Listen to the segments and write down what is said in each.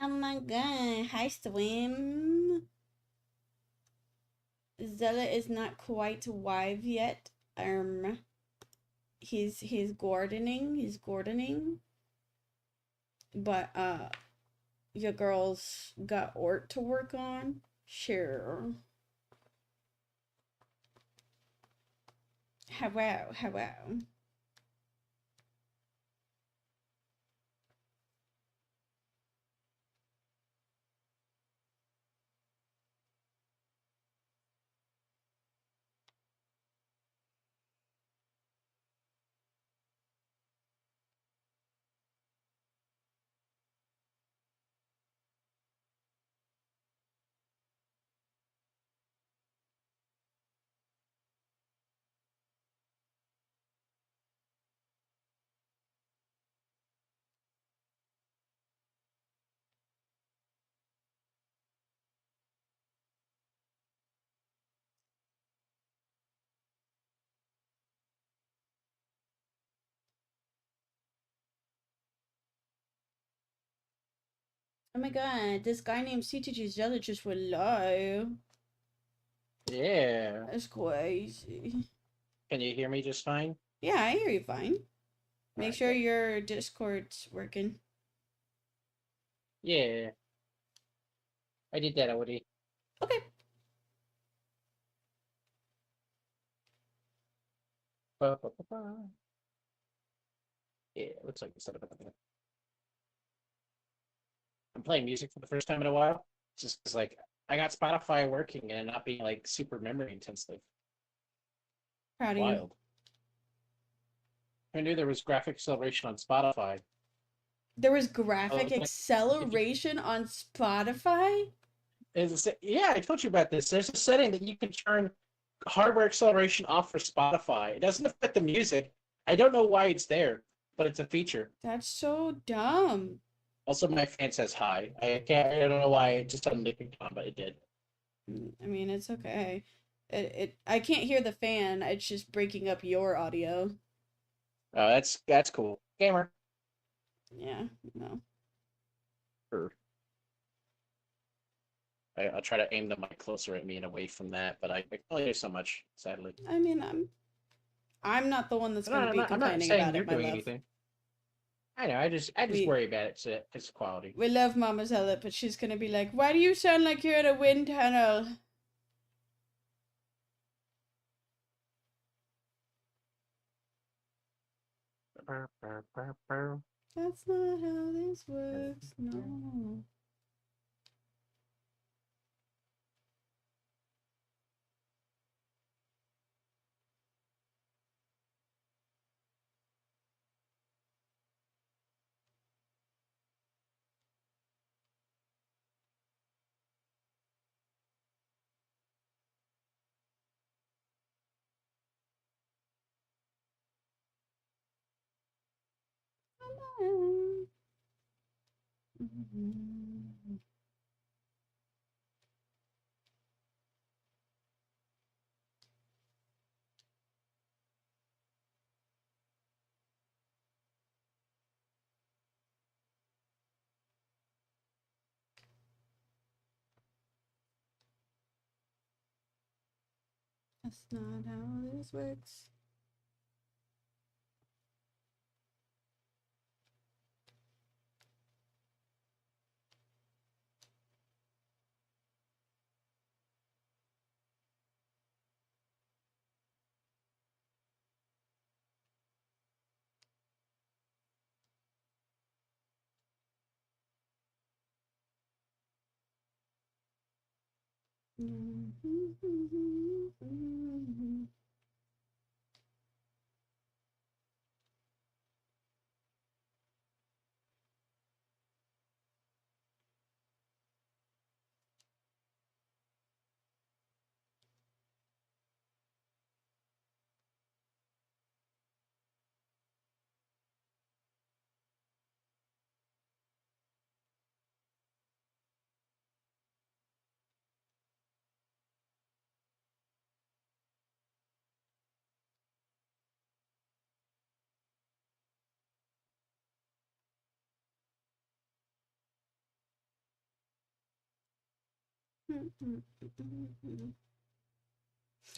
Oh my god. Hi, Swim. Zella is not quite wife yet. He's gardening. He's gardening. But your girls got art to work on. Sure. Hello, hello. Oh my god, this guy named CTG Zella just went live. Yeah. That's crazy. Can you hear me just fine? Yeah, I hear you fine. All Make right, sure good. your Discord's working. Yeah, I did that already. Okay. Ba, ba, ba, ba. Yeah, looks like it's set up. I'm playing music for the first time in a while. Just 'cause, like, I got Spotify working and not being like super memory intensive. Proud of you. Wild. I knew there was graphic acceleration on Spotify. There was I graphic was like, if you, acceleration on Spotify? yeah, I told you about this. There's a setting that you can turn hardware acceleration off for Spotify. It doesn't affect the music. I don't know why it's there, but it's a feature. That's so dumb. Also, my fan says hi. I don't know why it just suddenly picked on, but it did. I mean, it's okay. I can't hear the fan. It's just breaking up your audio. Oh, that's cool. Gamer. Yeah, no. Sure. I'll try to aim the mic closer at me and away from that, but I can only do so much, sadly. I mean, I'm not the one that's No, going to be I'm not complaining saying about you're it, my doing love. anything. I know. I just We worry about its quality. we love Mama Zella, but she's going to be like, "Why do you sound like you're in a wind tunnel?" That's not how this works. No. That's not how this works.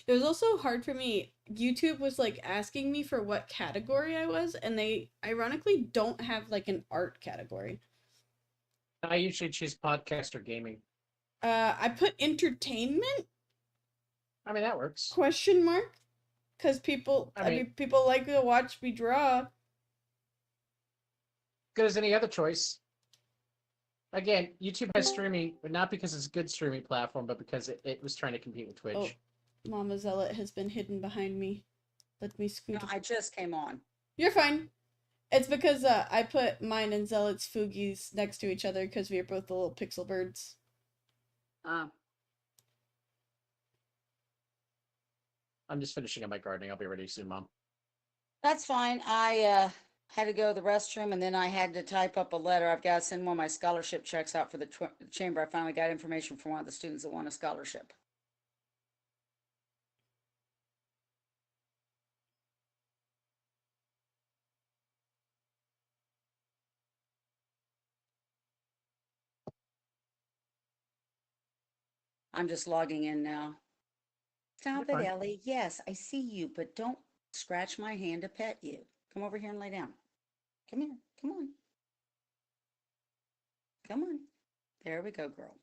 It was also hard for me. YouTube was like asking me for what category I was, and they ironically don't have like an art category. I usually choose podcast or gaming. I put entertainment I mean, that works. question mark because people, I I mean, mean, people like to watch me draw. good as any other choice. Again, YouTube has streaming, but not because it's a good streaming platform, but because it was trying to compete with Oh, Twitch. Mama Zealot has been hidden behind me. Let me No, scoot. I just came on. You're fine. It's because I put mine and Zealot's Foogies next to each other because we are both the little pixel birds. Uh, I'm just finishing up my gardening. I'll be ready soon, Mom. that's fine. I had to go to the restroom and then I had to type up a letter. I've got to send one of my scholarship checks out for the chamber. I finally got information from one of the students that won a scholarship. I'm just logging in now. Stop You're it, fine. Ellie. Yes, I see you, but don't scratch my hand to pet you. Come over here and lay down. Come here. Come on. Come on. There we go, girl.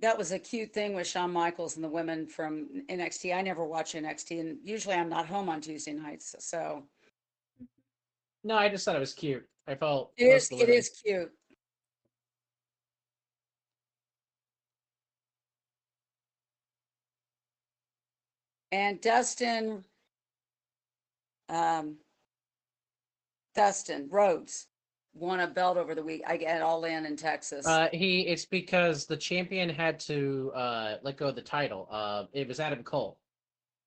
That was a cute thing with Shawn Michaels and the women from NXT. I never watch NXT, and usually I'm not home on Tuesday nights, so No, I just thought it was cute. I felt it most is. of the It women. is cute. And um, Dustin Rhodes won a belt over the week. I get all in Texas. It's because the champion had to let go of the title. It was Adam Cole.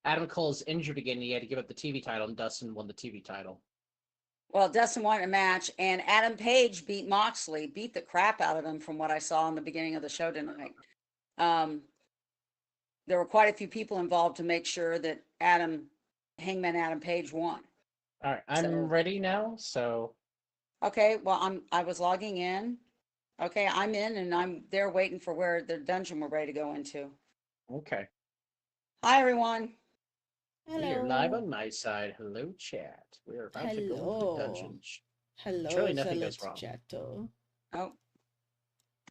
Adam Cole's injured again. And he had to give up the TV title, and Dustin won the TV title. Well, Dustin won a match, and Adam Page beat Moxley, beat the crap out of him from what I saw in the beginning of the show tonight. There were quite a few people involved to make sure that Hangman Adam Page won. All right, I'm ready now. So Okay, well, I was logging in. Okay, I'm in and I'm there waiting for where the dungeon we're ready to go into. okay, Hi, everyone. we are live Hello. on my side. Hello, chat. We are about to go into the Hello. dungeons. Hello, Surely nothing Zealot goes wrong. Chato. Oh,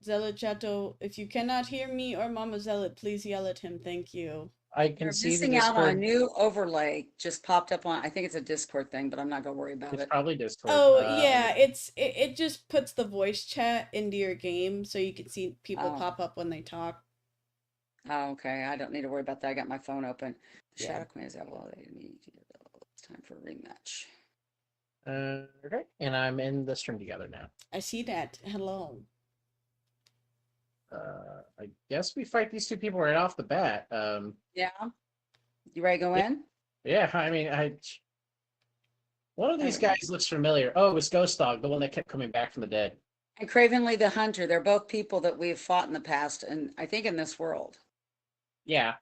Zealot Chato, if you cannot hear me or Mama Zealot, please yell at him. Thank you. I can you're see the missing out on a Discord. new overlay just popped up on, I think it's a Discord thing, but I'm not going to worry about It's it. probably Discord. Oh yeah, it just puts the voice chat into your game so you can see people Oh. pop up when they talk. Oh, okay. I don't need to worry about that. I got my phone open. The Yeah. Shadow Queen is out. Well, it's time for a rematch. Okay, and I'm in the stream together now. I see that. Hello. I guess we fight these two people right off the bat. Yeah. You ready to go in? Yeah, I mean, one of these guys looks familiar. Oh, it was Ghost Dog, the one that kept coming back from the dead. And Cravenly the Hunter. They're both people that we've fought in the past, and I think in this world. Yeah.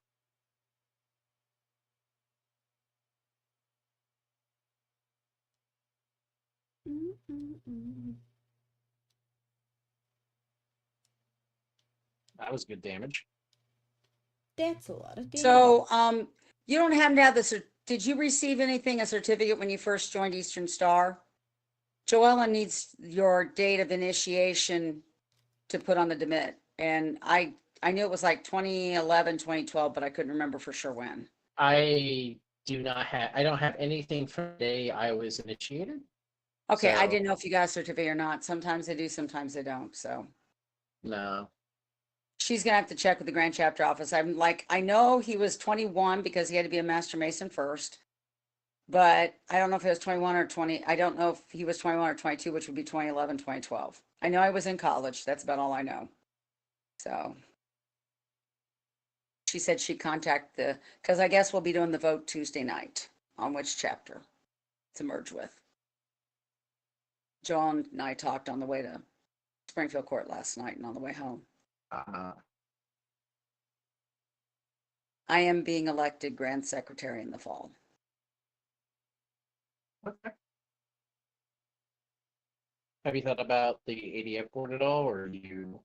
That was good damage. That's a lot of damage. So, you don't happen to have the did you receive anything, a certificate when you first joined Eastern Star? Joella needs your date of initiation to put on the demit. And I knew it was like 2011, 2012, but I couldn't remember for sure when. I don't have anything from the day I was initiated. Okay, I So- didn't know if you got a certificate or not. Sometimes they do, sometimes they don't. So No. she's gonna have to check with the Grand Chapter office. I'm like, I know he was 21 because he had to be a Master Mason first, but I don't know if it was 21 or 20. I don't know if he was 21 or 22, which would be 2011, 2012. I know I was in college. That's about all I know. So she said she'd contact because I guess we'll be doing the vote Tuesday night on which chapter to merge with. Joan and I talked on the way to Springfield Court last night and on the way home. I am being elected Grand Secretary in the fall. Okay. Have you thought about the ADF board at all, or you?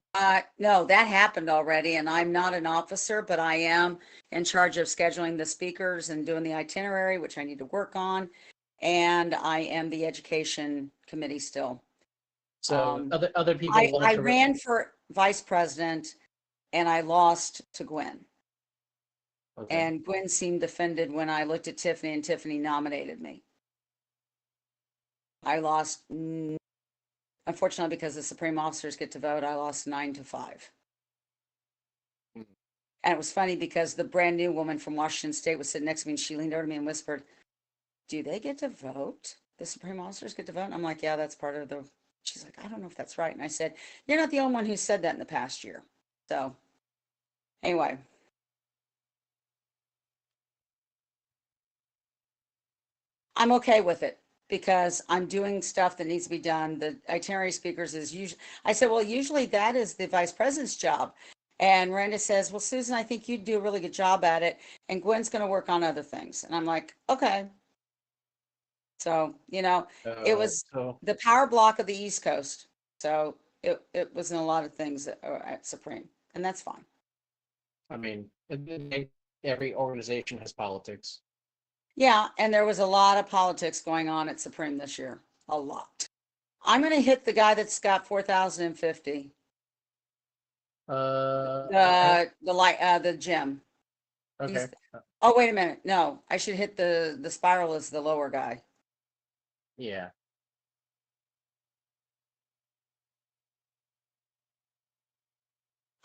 No, that happened already, and I'm not an officer, but I am in charge of scheduling the speakers and doing the itinerary, which I need to work on. And I am the education committee still. So other people want I to. ran for vice president and I lost to Gwen. Okay. And Gwen seemed offended when I looked at Tiffany and Tiffany nominated me. I lost, unfortunately, because the Supreme officers get to vote, I lost 9-5. Mhm. And it was funny because the brand new woman from Washington State was sitting next to me and she leaned over to me and whispered, "Do they get to vote? The Supreme officers get to vote?" And I'm like, "Yeah, that's part of the," she's like, "I don't know if that's right." And I said, "You're not the only one who said that in the past year." So anyway. I'm okay with it because I'm doing stuff that needs to be done. The itinerary speakers is usually, I said, well, usually that is the vice president's job. And Miranda says, well, Susan, I think you'd do a really good job at it. And Gwen's going to work on other things. And I'm like, okay. So, it was So the power block of the East Coast. So it was in a lot of things at Supreme. And that's fine. I mean, every organization has politics. Yeah. And there was a lot of politics going on at Supreme this year. A lot. I'm going to hit the guy that's got 4,050. Okay. The gym. Okay. Oh, wait a minute. No, I should hit the spiral as the lower guy. Yeah.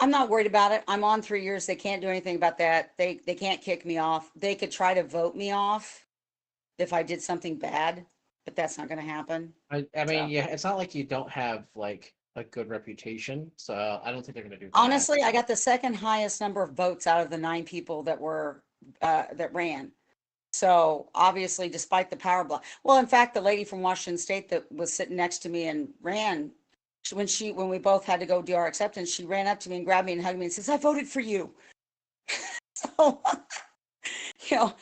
I'm not worried about it. I'm on 3 years. They can't do anything about that. They can't kick me off. They could try to vote me off if I did something bad, but that's not going to happen. I So mean, yeah, it's not like you don't have like a good reputation, so I don't think they're gonna do that. honestly, I got the second highest number of votes out of the 9 people that ran. So obviously, despite the power block, well, in fact, the lady from Washington State that was sitting next to me and ran, when we both had to go do our acceptance, she ran up to me and grabbed me and hugged me and says, "I voted for you." So, you know,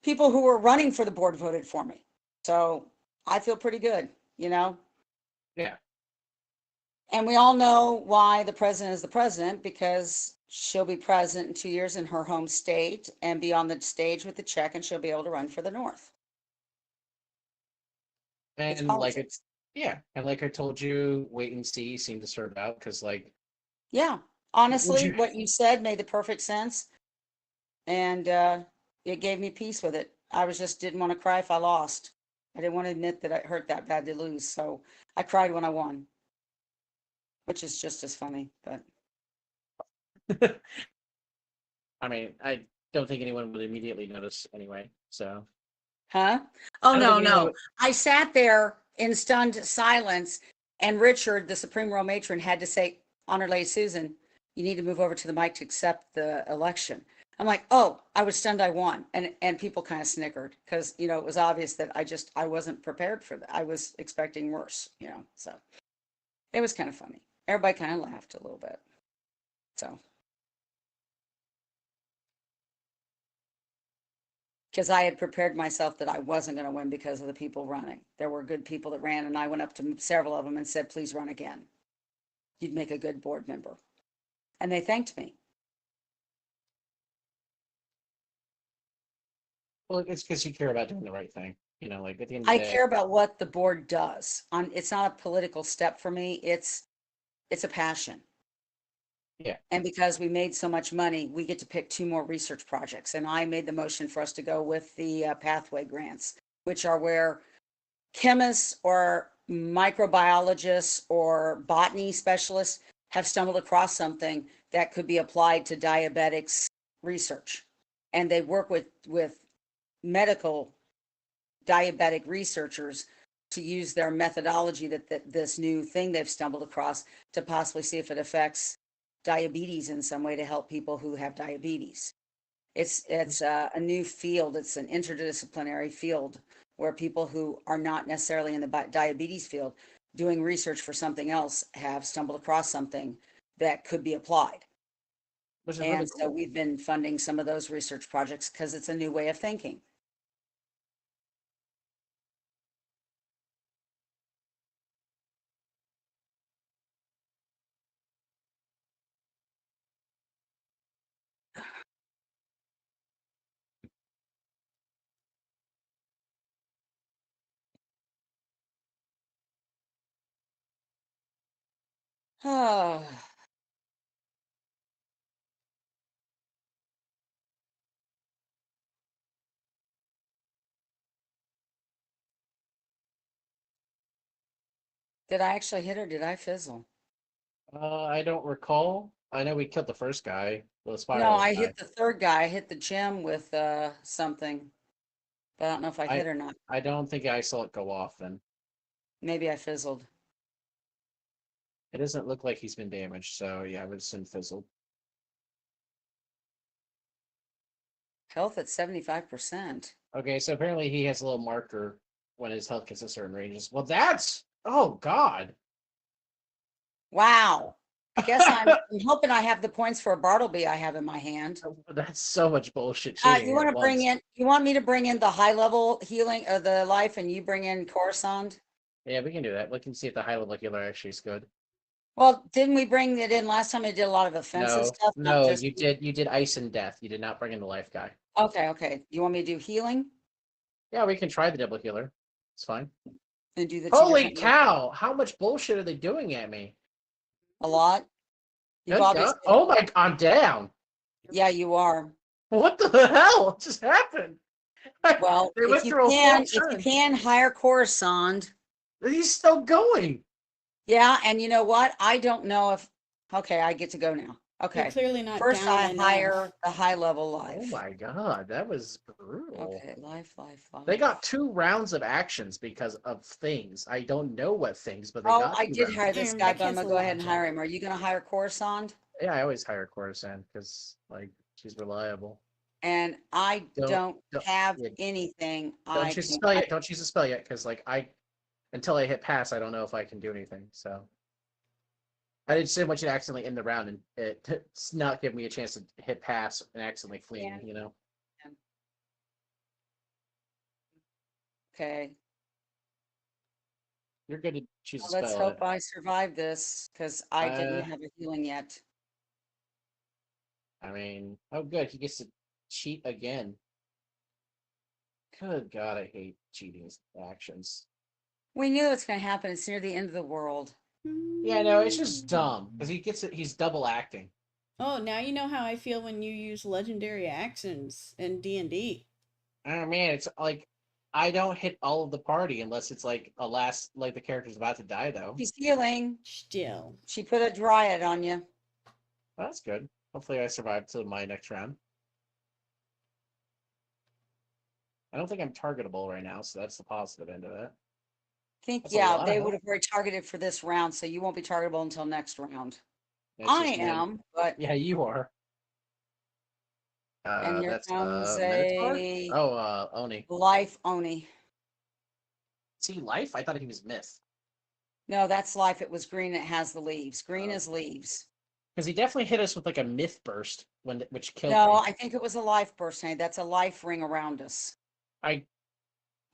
people who were running for the board voted for me. So I feel pretty good, Yeah. And we all know why the president is the president, because she'll be president in 2 years in her home state and be on the stage with the check, and she'll be able to run for the North. It's And like politics. it's yeah, and like I told you, wait and see seemed to serve out because like Yeah. would Honestly, you what you said made the perfect sense. And it gave me peace with it. I was just didn't want to cry if I lost. I didn't want to admit that it hurt that bad to lose. So I cried when I won, which is just as funny. But I mean, I don't think anyone would immediately notice anyway. So huh? Oh, I don't no, think anyone no. would. I sat there in stunned silence, and Richard, the Supreme Royal Matron, had to say, "Honor Lady Susan, you need to move over to the mic to accept the election." I'm like, "Oh, I was stunned I won." And people kind of snickered because, it was obvious that I wasn't prepared for that. I was expecting worse, so it was kind of funny. Everybody kind of laughed a little bit. So, because I had prepared myself that I wasn't going to win because of the people running. There were good people that ran, and I went up to several of them and said, "Please run again. You'd make a good board member." And they thanked me. Well, it's because you care about doing the right thing. Like at the end of I the day. care about what the board does. It's not a political step for me. It's a passion. Yeah. And because we made so much money, we get to pick 2 more research projects. And I made the motion for us to go with the pathway grants, which are where chemists or microbiologists or botany specialists have stumbled across something that could be applied to diabetics research. And they work with medical diabetic researchers to use their methodology that this new thing they've stumbled across to possibly see if it affects diabetes in some way to help people who have diabetes. It's a new field. It's an interdisciplinary field where people who are not necessarily in the diabetes field doing research for something else have stumbled across something that could be applied. which is really And so cool. we've been funding some of those research projects because it's a new way of thinking. Oh, did I actually hit or did I fizzle? I don't recall. I know we killed the first guy, the No, spiral I guy. hit the third guy. I hit the gym with something, but I don't know if I hit or not. I don't think I saw it go off then. Maybe I fizzled. It doesn't look like he's been damaged, so yeah, I would assume fizzled. Health at 75%. Okay, so apparently he has a little marker when his health gets a certain ranges. Well, that's oh god. Wow. I guess I'm hoping I have the points for a Bartleby I have in my hand. That's so much bullshit cheating You at want to bring once. in, you want me to bring in the high level healing of the life and you bring in Coruscant? Yeah, we can do that. We can see if the high level healer actually is good. Well, didn't we bring it in last time? I did a lot of offensive No, stuff, not no, just. you did ice and death. You did not bring in the life guy. Okay, okay. You want me to do healing Yeah, we can try the double healer. It's fine. and do the two Holy different? cow! How much bullshit are they doing at me? A lot. You've Good God. obviously, Oh my, I'm down. yeah, you are. What the hell just happened? Well, They went through a full if you turn. can hire Coruscant, He's still going. yeah, and you know what? I don't know if, okay, I get to go now. You're Okay. clearly not First, down I enough. hire the high level Oh life. my god, that was brutal. Okay, life. They got 2 rounds of actions because of things. I don't know what things, but they Oh, got I 2 did rounds. hire this guy, but I'm Because gonna go ahead and logic. hire him. Are you gonna hire Coruscant? Yeah, I always hire Coruscant because like she's reliable. And I don't Don't have yeah, anything don't I choose a can. spell yet. Don't choose a spell yet because like I until I hit pass, I don't know if I can do anything. So I just didn't want you to accidentally end the round and it's not give me a chance to hit pass and accidentally fleeing. Yeah. You know. Okay, You're good to choose a well, let's spell. hope I survive this because I didn't Uh, have a healing yet. I mean, oh good, he gets to cheat again. Good God, I hate cheating actions. We knew it's gonna happen. It's near the end of the world. Yeah, no, it's just dumb because he gets it. He's double acting. Oh, now you know how I feel when you use legendary accents in D&D. Oh man, it's like I don't hit all of the party unless it's like a last, like the character's about to die though. She's healing. Still. She put a dryad on you. Well, that's good. Hopefully, I survive till my next round. I don't think I'm targetable right now, so that's the positive end of it. I think, That's a yeah, lot they of would health. have already targeted for this round, so you won't be targetable until next round. It's I just man. am, but Yeah, you are. and here That's comes Minotaur. a Oh, Oni. life Oni. See, life. I thought he was myth No, that's life. It was green. It has the leaves. Green is because leaves. he definitely hit us with like a myth burst which killed No, me. I think it was a life burst. Honey. That's a life ring around us. I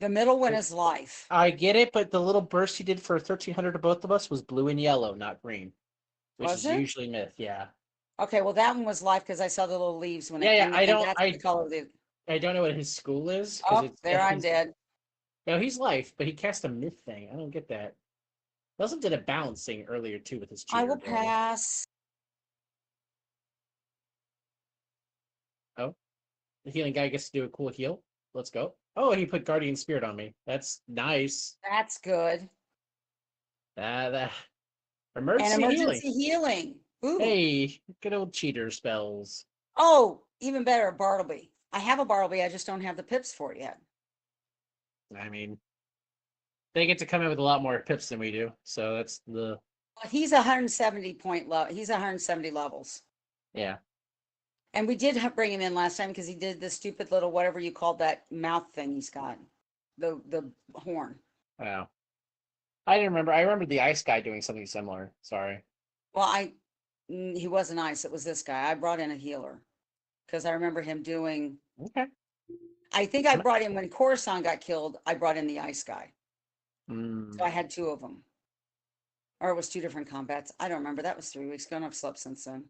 The middle one is life. I get it, but the little burst he did for 1300 to both of us was blue and yellow, not green, which Was is it? usually myth. Yeah. Okay, well, that one was life because I saw the little leaves when Yeah, it, yeah. and that's the color of the. I don't know what his school is because Oh, it's there I'm dead. no, he's life, but he cast a myth thing. I don't get that. He also did a balance thing earlier too with his I cheater will ability. pass. Oh, the healing guy gets to do a cool heal. Let's go. Oh, he put Guardian Spirit on me. That's nice. That's good. That And emergency healing. emergency healing. Ooh. Hey, good old cheater spells. Oh, even better, Bartleby. I have a Bartleby. I just don't have the pips for it yet. I mean, they get to come in with a lot more pips than we do, so that's the Well, he's 170 point level. He's 170 levels. yeah. And we did bring him in last time because he did the stupid little whatever you called that mouth thing he's got, the horn. Wow. I didn't remember. I remember the ice guy doing something similar. Sorry. Well, He wasn't ice. It was this guy. I brought in a healer because I remember him doing. Okay. I think I brought in when Coruscant got killed. I brought in the ice guy, Mm. so I had two of them, or it was two different combats. I don't remember. That was 3 weeks ago, and I've slept since then.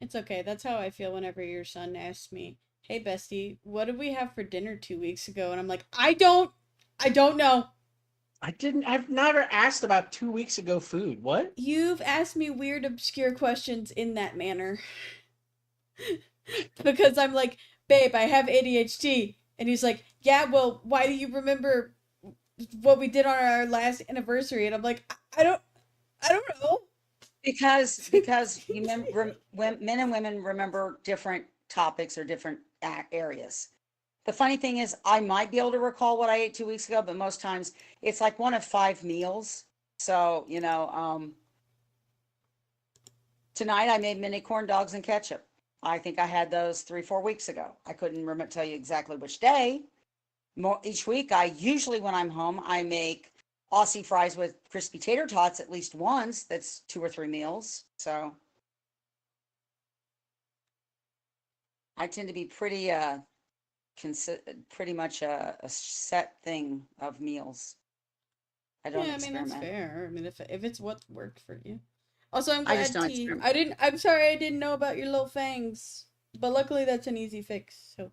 It's okay. That's how I feel whenever your son asks me, "Hey, bestie, what did we have for dinner 2 weeks ago?" And I'm like, I don't know. I've never asked about 2 weeks ago food. What? You've asked me weird, obscure questions in that manner. Because I'm like, babe, I have ADHD. And he's like, yeah, well, why do you remember what we did on our last anniversary? And I'm like, I don't know. Because you men and women remember different topics or different areas. The funny thing is, I might be able to recall what I ate 2 weeks ago, but most times it's like one of 5 meals. So, tonight I made mini corn dogs and ketchup. I think I had those 3-4 weeks ago. I couldn't remember tell you exactly which day. Each week, usually when I'm home, I make Aussie fries with crispy tater tots at least once. That's 2 or 3 meals. So I tend to be pretty pretty much a set thing of meals. I don't Yeah, I mean, that's experiment. fair. I mean, if it's what worked for you. Also, I'm I just glad don't T. experiment. I'm sorry I didn't know about your little fangs, but luckily that's an easy fix. So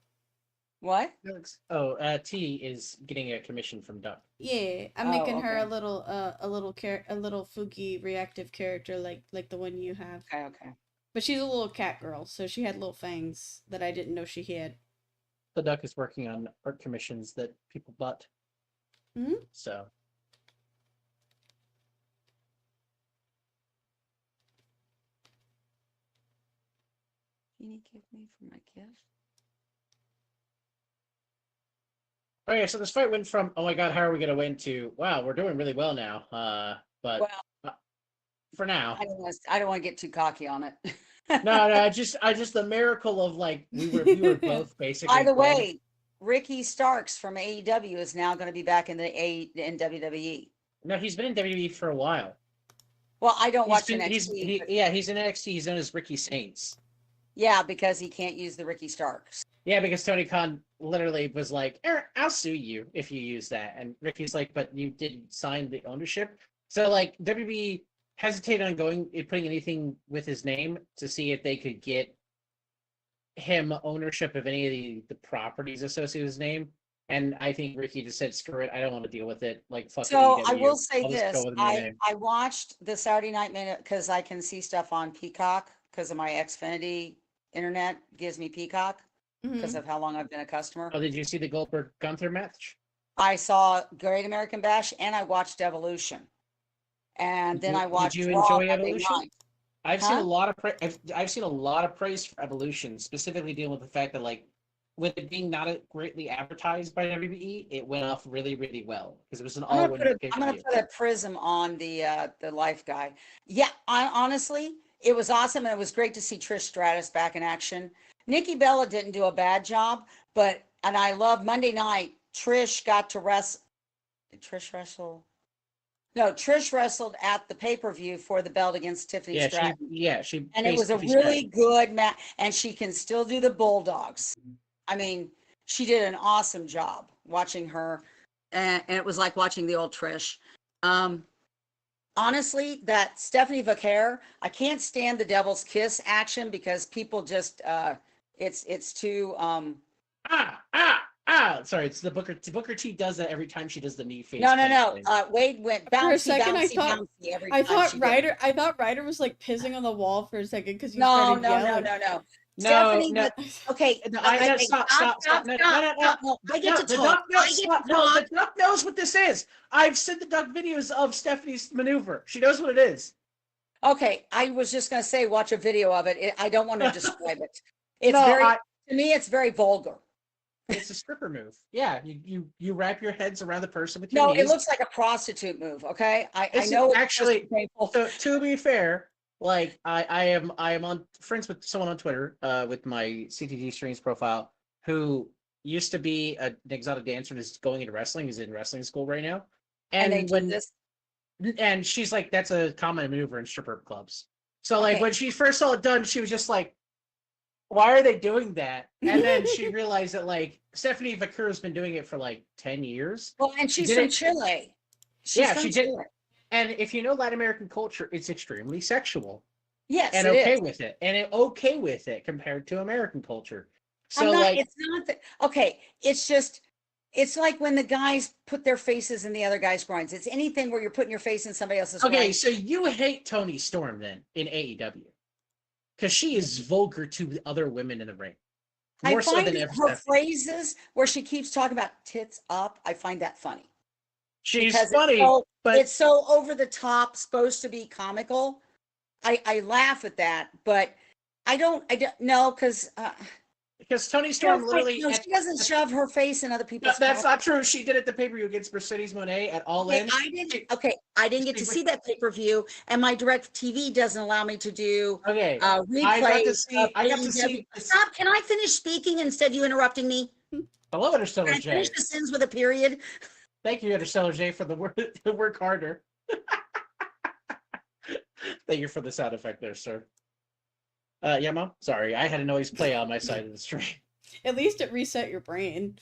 What? Oh, T is getting a commission from Duck. yeah, I'm Oh, making her okay. a little Fuki reactive character like the one you have. Okay, okay. But she's a little cat girl, so she had little fangs that I didn't know she had. The Duck is working on art commissions that people bought. Hmm. So. Can you give me for my gift? Okay, so this fight went from "oh my god, how are we gonna win" to "wow, we're doing really well now." But Well, for now, I don't want to get too cocky on it. no, I just the miracle of like we were both By basically the playing. way, Ricky Starks from AEW is now going to be back in in WWE. No, he's been in WWE for a while. Well, I don't watch He's NXT, but yeah, he's in NXT. He's known as Ricky Saints. yeah, because he can't use the Ricky Starks. Yeah, because Tony Khan literally was like, I'll sue you if you use that. And Ricky's like, but you didn't sign the ownership. So, like, WWE hesitated on putting anything with his name to see if they could get him ownership of any of the properties associated with his name. And I think Ricky just said, screw it, I don't want to deal with it. Like, fuck So I AEW. will say I'll just this: go with my name. I watched the Saturday Night Minute because I can see stuff on Peacock because of my Xfinity internet gives me Peacock because Hmm. of how long I've been a customer. Oh, did you see the Goldberg Gunther match? I saw Great American Bash and I watched Evolution, and then I Did watched you Raw enjoy Monday Evolution? night. I've seen a Huh? lot of I've seen a lot of praise for Evolution, specifically dealing with the fact that like with it being not greatly advertised by WWE, it went off really really well because it was an all women pay I'm per gonna view. put a prism on the life guy. Yeah, I honestly, it was awesome and it was great to see Trish Stratus back in action. Nikki Bella didn't do a bad job, but and I love Monday night. Trish got to wrestle. Did Trish wrestle? No, Trish wrestled at the pay-per-view for the belt against Tiffany Stratton. She And it faced was a Tiffany Stratton. really good match. And she can still do the bulldogs. I mean, she did an awesome job watching her. And it was like watching the old Trish. Um, honestly, that Stephanie Vaquer, I can't stand the devil's kiss action because people just it's too Sorry, it's the Booker T does that every time she does the knee face no plant thing. Wade went For a bouncy second, bouncy bouncy every I time thought she did it. Ryder was like pissing on the wall for a second because you No, started no, no, yelling. no, no. No, Stephanie, no, okay. no, Stop. no, no, no, no. No, I get No, to the talk. duck knows. I get Stop. to No, the talk. duck knows what this is. I've seen the duck videos of Stephanie's maneuver. She knows what it is. Okay, I was just going to say, watch a video of it. I don't want to describe it. It's No, very, to me, it's very vulgar. it's a stripper move. Yeah, you wrap your heads around the person with your No, it knees. looks like a prostitute move. Okay, I It's know it's actually painful. so. To be fair, like I am on friends with someone on Twitter, with my CTG streams profile, who used to be an exotic dancer and is going into wrestling. He's in wrestling school right now. And they And do when this. And she's like, that's a common maneuver in stripper clubs. So like Okay. when she first saw it done, she was just like, why are they doing that? And then she realized that like Stephanie Vaquer's been doing it for like 10 years. Well, and She she's did from it. Chile. Yeah, From she did. Chile. And if you know Latin American culture, it's extremely sexual Yes, and it okay is. with it. And okay with it compared to American culture. I'm So not, like, it's not that, okay, it's just, it's like when the guys put their faces in the other guy's groins. It's anything where you're putting your face in somebody else's okay, groin. so you hate Toni Storm then in AEW because she is vulgar to the other women in the ring. I More so find than ever. her phrases where she keeps talking about tits up, I find that funny. She's Because funny, but it's so over the top, supposed to be comical. I laugh at that, but I don't know because Toni Storm literally. no, she doesn't shove her face in other people's. That's not true. She did it the pay-per-view against Mercedes Moné at All In. I didn't get to see that pay-per-view, and my direct TV doesn't allow me to do replay. I got to see. Stop! Can I finish speaking instead of you interrupting me? Hello, Interstellar Can I J. finish the sentence with a period? Thank you, Interstellar J, for the work harder. Thank you for the sound effect there, sir. Yeah, Mom. Sorry, I had a noise play on my side of the stream. At least it reset your brain.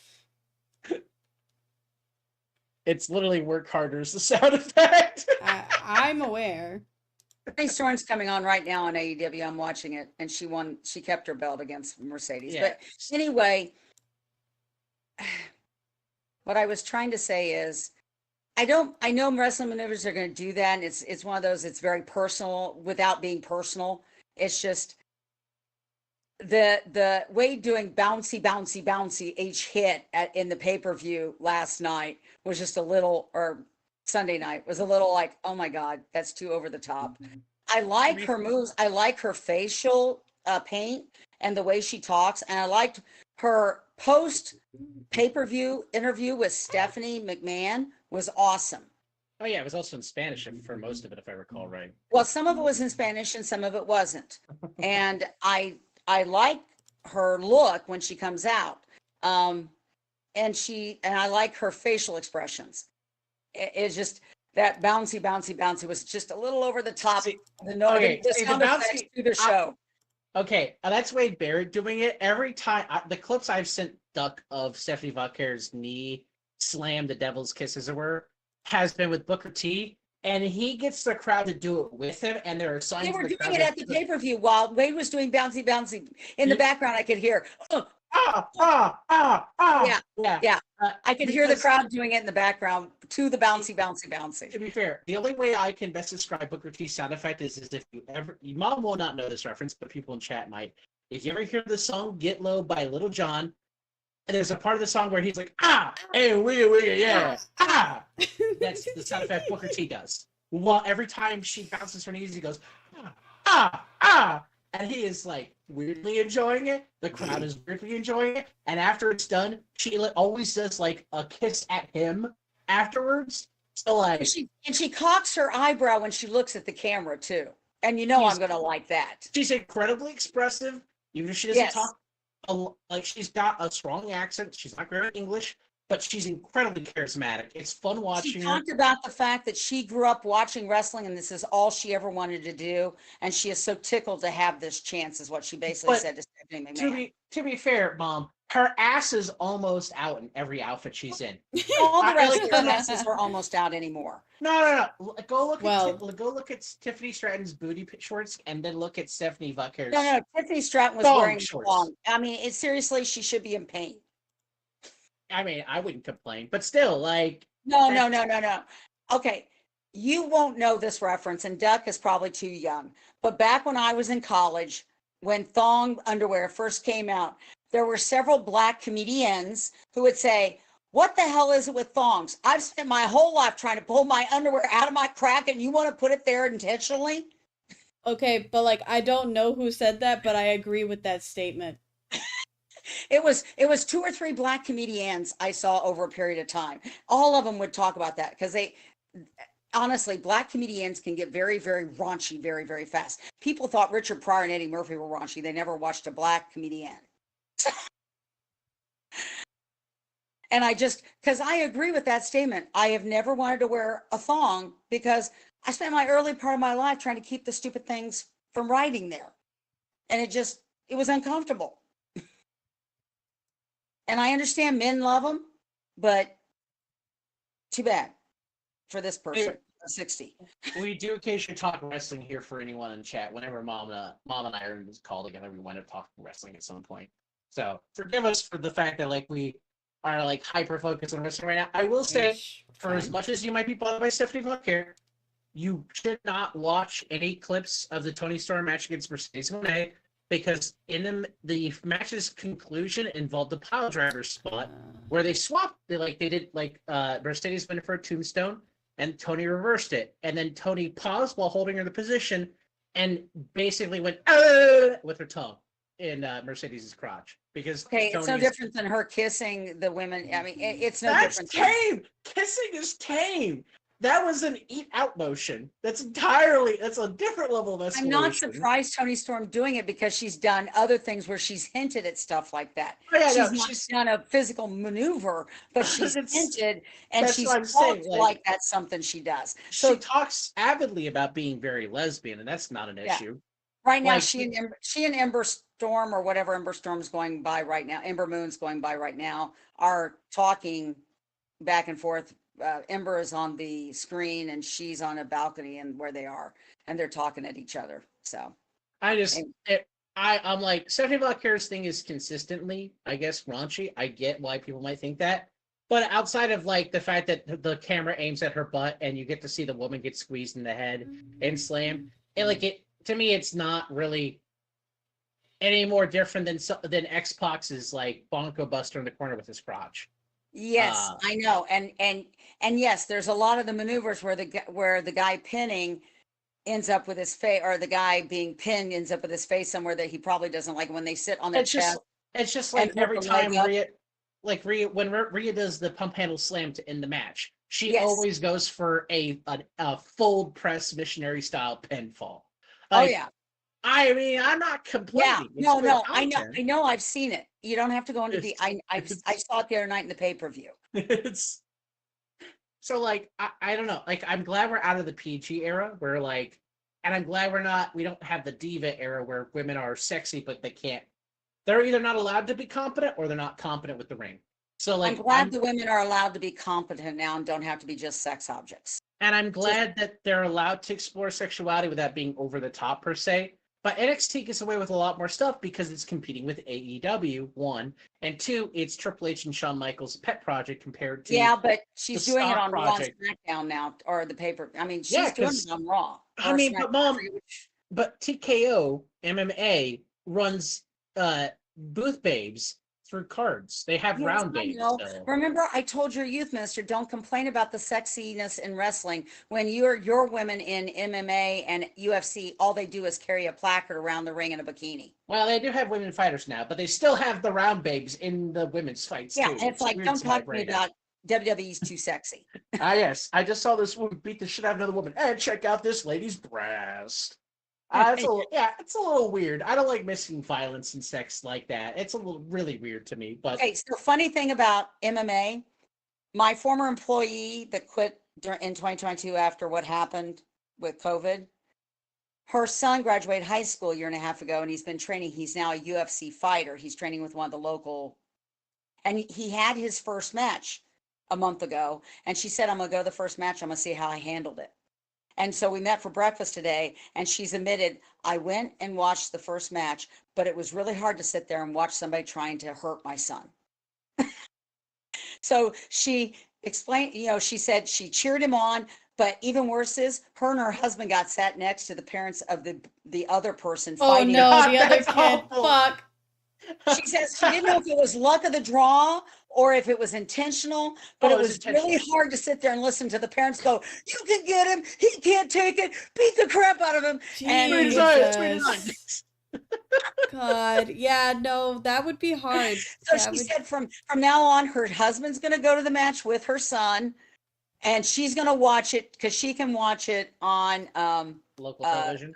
It's literally work harder is the sound effect. I'm aware. Toni Storm's coming on right now on AEW. I'm watching it, and she won. She kept her belt against Mercedes. Yeah. But anyway, what I was trying to say is, I know wrestling maneuvers are going to do that, and it's one of those. It's very personal without being personal. It's just the Wade doing bouncy each hit in the pay-per-view last night was just a little, or Sunday night was a little like, oh my God, that's too over the top. I like her moves. I like her facial paint and the way she talks. And I liked her post pay-per-view interview with Stephanie McMahon was awesome. Oh yeah, it was also in Spanish for most of it, if I recall right. Well, some of it was in Spanish and some of it wasn't. And I like her look when she comes out. And I like her facial expressions. It's just that bouncy was just a little over the top. See, The sound effects through the show. Okay, that's Wade Barrett doing it. Every time, the clips I've sent Duck of Stephanie Vaquer's knee slam, the devil's kiss as it were, has been with Booker T, and he gets the crowd to do it with him, and there are signs They were of the doing it at the pay-per-view while Wade was doing bouncy. In the background, I could hear, Yeah. I could hear the crowd doing it in the background to the bouncy. To be fair, the only way I can best describe Booker T's sound effect is if your mom will not know this reference, but people in chat might. If you ever hear the song "Get Low" by Little John, and there's a part of the song where he's like, hey, wigga, yeah, that's the sound effect Booker T does. Well, every time she bounces her knees, he goes, and he is like weirdly enjoying it. The crowd is weirdly enjoying it, and after it's done, she always does like a kiss at him afterwards. So like, and she cocks her eyebrow when she looks at the camera too, and I'm gonna like that. She's incredibly expressive, even if she doesn't talk. Like she's got a strong accent. She's not great at English, but she's incredibly charismatic. It's fun watching her. She talked about the fact that she grew up watching wrestling and this is all she ever wanted to do. And she is so tickled to have this chance, is what she basically said to Stephanie McMahon. To be fair, Mom, her ass is almost out in every outfit she's in. All the rest of her asses were almost out anymore. No. Go look at Tiffany Stratton's booty shorts and then look at Stephanie Vaquer's. No. Tiffany Stratton was wearing shorts. Long. I mean, seriously, she should be in pain. I mean, I wouldn't complain, but still, like. No. Okay, you won't know this reference, and Duck is probably too young. But back when I was in college, when thong underwear first came out, there were several black comedians who would say, "What the hell is it with thongs? I've spent my whole life trying to pull my underwear out of my crack, and you want to put it there intentionally?" Okay, but like, I don't know who said that, but I agree with that statement. It was 2 or 3 black comedians I saw over a period of time. All of them would talk about that because honestly, black comedians can get very, very raunchy very, very fast. People thought Richard Pryor and Eddie Murphy were raunchy. They never watched a black comedian. And because I agree with that statement. I have never wanted to wear a thong because I spent my early part of my life trying to keep the stupid things from riding there. And it was uncomfortable. And I understand men love them, but too bad for this person, 60. We do occasionally talk wrestling here for anyone in chat. Whenever Mom and I are in this call together, we wind up talking wrestling at some point. So forgive us for the fact that like we are like hyper focused on wrestling right now. I will say, for as much as you might be bothered by Stephanie Flair, you should not watch any clips of the Tony Storm match against Mercedes Moné because in the match's conclusion involved the pile driver spot where they swapped. They did Mercedes went for a tombstone and Tony reversed it, and then Tony paused while holding her in the position and basically went with her tongue in Mercedes' crotch because it's no different than her kissing the women. I mean, it's no different. That's tame. Kissing is tame. That was an eat out motion. That's a different level of escalation. I'm not surprised Tony Storm doing it because she's done other things where she's hinted at stuff like that. Oh, yeah, she's not done a physical maneuver, but she's hinted and she's saying, like that's something she does. So she talks avidly about being very lesbian, and that's not an issue. Right now, she and Ember Storm or whatever Ember Storm's going by right now, Ember Moon's going by right now, are talking back and forth. Ember is on the screen and she's on a balcony and where they are, and they're talking at each other. So I'm like, Stephanie Flair's thing is consistently, I guess, raunchy. I get why people might think that, but outside of like the fact that the camera aims at her butt and you get to see the woman get squeezed in the head and slammed, to me, it's not really any more different than X-Pac's like Bonko Buster in the corner with his crotch. Yes, I know, and yes, there's a lot of the maneuvers where the guy pinning ends up with his face, or the guy being pinned ends up with his face somewhere that he probably doesn't like. When they sit on their chest, it's just like every time when Rhea does the pump handle slam to end the match, she always goes for a fold press missionary style pinfall. Like, I mean, I'm not complaining. Yeah, no, I know, I've seen it. You don't have to go into I saw it the other night in the pay-per-view. It's so like I don't know. Like I'm glad we're out of the PG era where and I'm glad we don't have the diva era where women are sexy but they're either not allowed to be competent or they're not competent with the ring. So like I'm glad the women are allowed to be competent now and don't have to be just sex objects. And I'm glad that they're allowed to explore sexuality without being over the top per se. But NXT gets away with a lot more stuff because it's competing with AEW, one. And two, it's Triple H and Shawn Michaels' pet project compared to... Yeah, but she's doing it on Raw and SmackDown now, or the paper. I mean, she's doing it on Raw. I mean, but Mom, but TKO MMA runs Booth Babes through cards. They have round games. So. Remember, I told your youth minister, don't complain about the sexiness in wrestling. When your women in MMA and UFC, all they do is carry a placard around the ring in a bikini. Well, they do have women fighters now, but they still have the round babes in the women's fights too. And it's like, don't talk to me about WWE's too sexy. Yes. I just saw this woman beat the shit out of another woman. And check out this lady's breast. It's a little weird. I don't like missing violence and sex like that. It's a little really weird to me. But okay, so funny thing about MMA, my former employee that quit in 2022 after what happened with COVID, her son graduated high school a year and a half ago, and he's been training. He's now a UFC fighter. He's training with one of the local, and he had his first match a month ago. And she said, "I'm gonna go to the first match. I'm gonna see how I handled it." And so we met for breakfast today, and she's admitted, I went and watched the first match, but it was really hard to sit there and watch somebody trying to hurt my son. So she explained, she said she cheered him on, but even worse is her and her husband got sat next to the parents of the other person fighting. Oh no, the other kid, fuck. She says she didn't know if it was luck of the draw or if it was intentional, but it was really hard to sit there and listen to the parents go, you can get him, he can't take it, beat the crap out of him. Jesus. God, yeah, no, that would be hard. So she said from now on, her husband's going to go to the match with her son, and she's going to watch it because she can watch it on local television.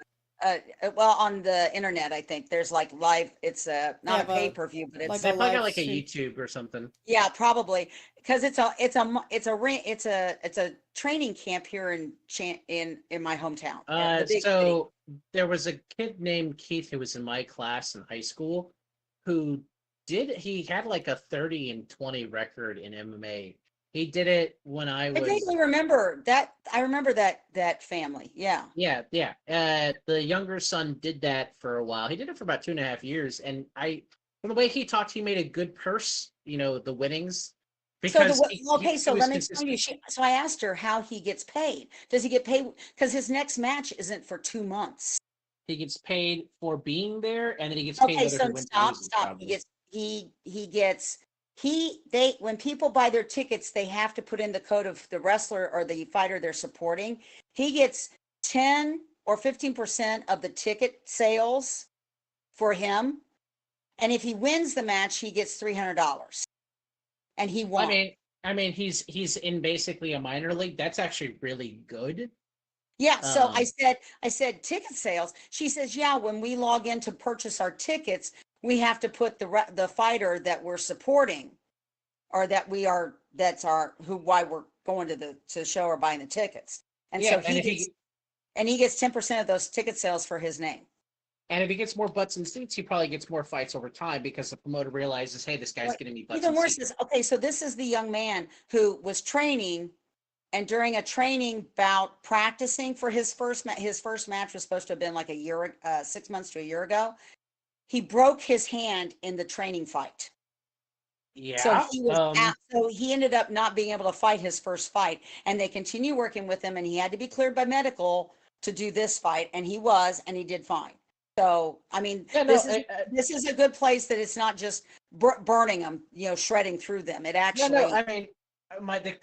well, on the internet, I think there's like live. It's not a have a pay-per-view, but like it's They a probably got live like a stream. YouTube or something. yeah, probably because it's a training camp here in my hometown, the big city. So there was a kid named Keith who was in my class in high school who he had like a 30-20 record in MMA. He did it when I I was vaguely remember that. I remember that family. Yeah. yeah. The younger son did that for a while. He did it for about 2.5 years, and from the way he talked, he made a good purse. The winnings So because okay, he so was let me explain to you. consistent. So I asked her how he gets paid. Does he get paid? Because his next match isn't for 2 months. He gets paid for being there, and then he gets paid Okay, whether so he wins or stop, loses. stop. Probably. They when people buy their tickets, they have to put in the code of the wrestler or the fighter they're supporting. He gets 10 or 15% of the ticket sales for him. And if he wins the match, he gets $300. And he I won. mean, he's in basically a minor league. That's actually really good. Yeah, so I Um, said ticket sales. She says, yeah, when we log in to purchase our tickets, we have to put the fighter that we're supporting or that's our why we're going to the show or buying the tickets. And so yeah, and he gets 10% of those ticket sales for his name. if he gets more butts and seats, he probably gets more fights over time because the promoter realizes, hey, this guy's What getting me butts even and worse seats. is, okay, so this is the young man who was training, and during a training bout practicing for his first match was supposed to have been like 6 months to a year ago. He broke his hand in the training fight. So Yeah. so he ended up not being able to fight his first fight, and they continue working with him, and he had to be cleared by medical to do this fight, and he did fine. So, I mean, Yeah. No. this is a good place that it's not just burning them, shredding through them. It No. No. actually, I mean,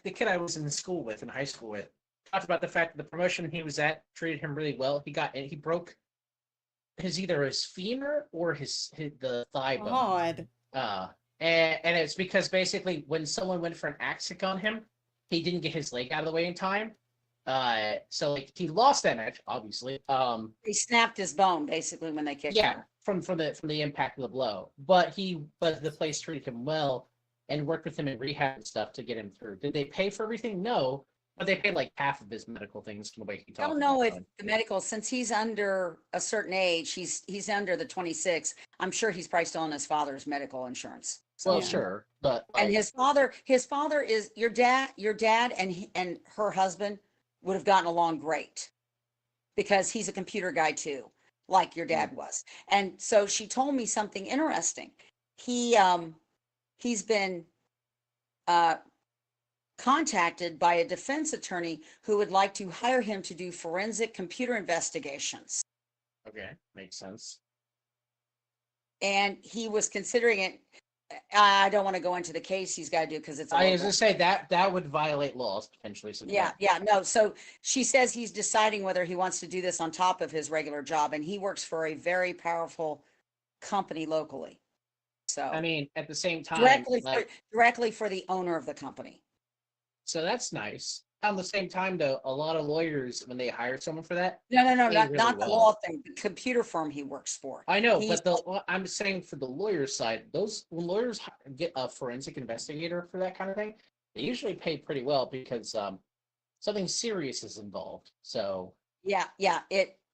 the kid I was in school with, in high school with, talked about the fact that the promotion he was at treated him really well. He broke either his femur or the thigh bone. God. Uh, and it's because basically when someone went for an axe kick on him, he didn't get his leg out of the way in time. So like he lost that match, obviously. he snapped his bone basically when they kicked Yeah, him. from the impact of the blow. But the place treated him well and worked with him in rehab and stuff to get him through. Did they pay for everything? No, but they paid like half of his medical things from the way he I talked. don't know if about it. the medical, since he's under a certain age, he's under the 26. I'm sure he's probably still on his father's medical insurance. So, Well, Yeah. sure, but and like, his father is your dad and her husband would have gotten along great because he's a computer guy too, like your dad was. And so she told me something interesting. He's been uh contacted by a defense attorney who would like to hire him to do forensic computer investigations. okay, makes sense. And he was considering it. I don't want to go into the case he's got to do because it's a I was local. gonna say that would violate laws potentially. So Yeah, no. So she says he's deciding whether he wants to do this on top of his regular job, and he works for a very powerful company locally. So I mean, at the same time, directly for the owner of the company. so that's nice. At the same time, though, a lot of lawyers when they hire someone for that, No, pay not really not the well. law thing. The computer firm he works for. I know, He's but I'm saying for the lawyer side, when lawyers get a forensic investigator for that kind of thing, they usually pay pretty well because something serious is involved. So yeah.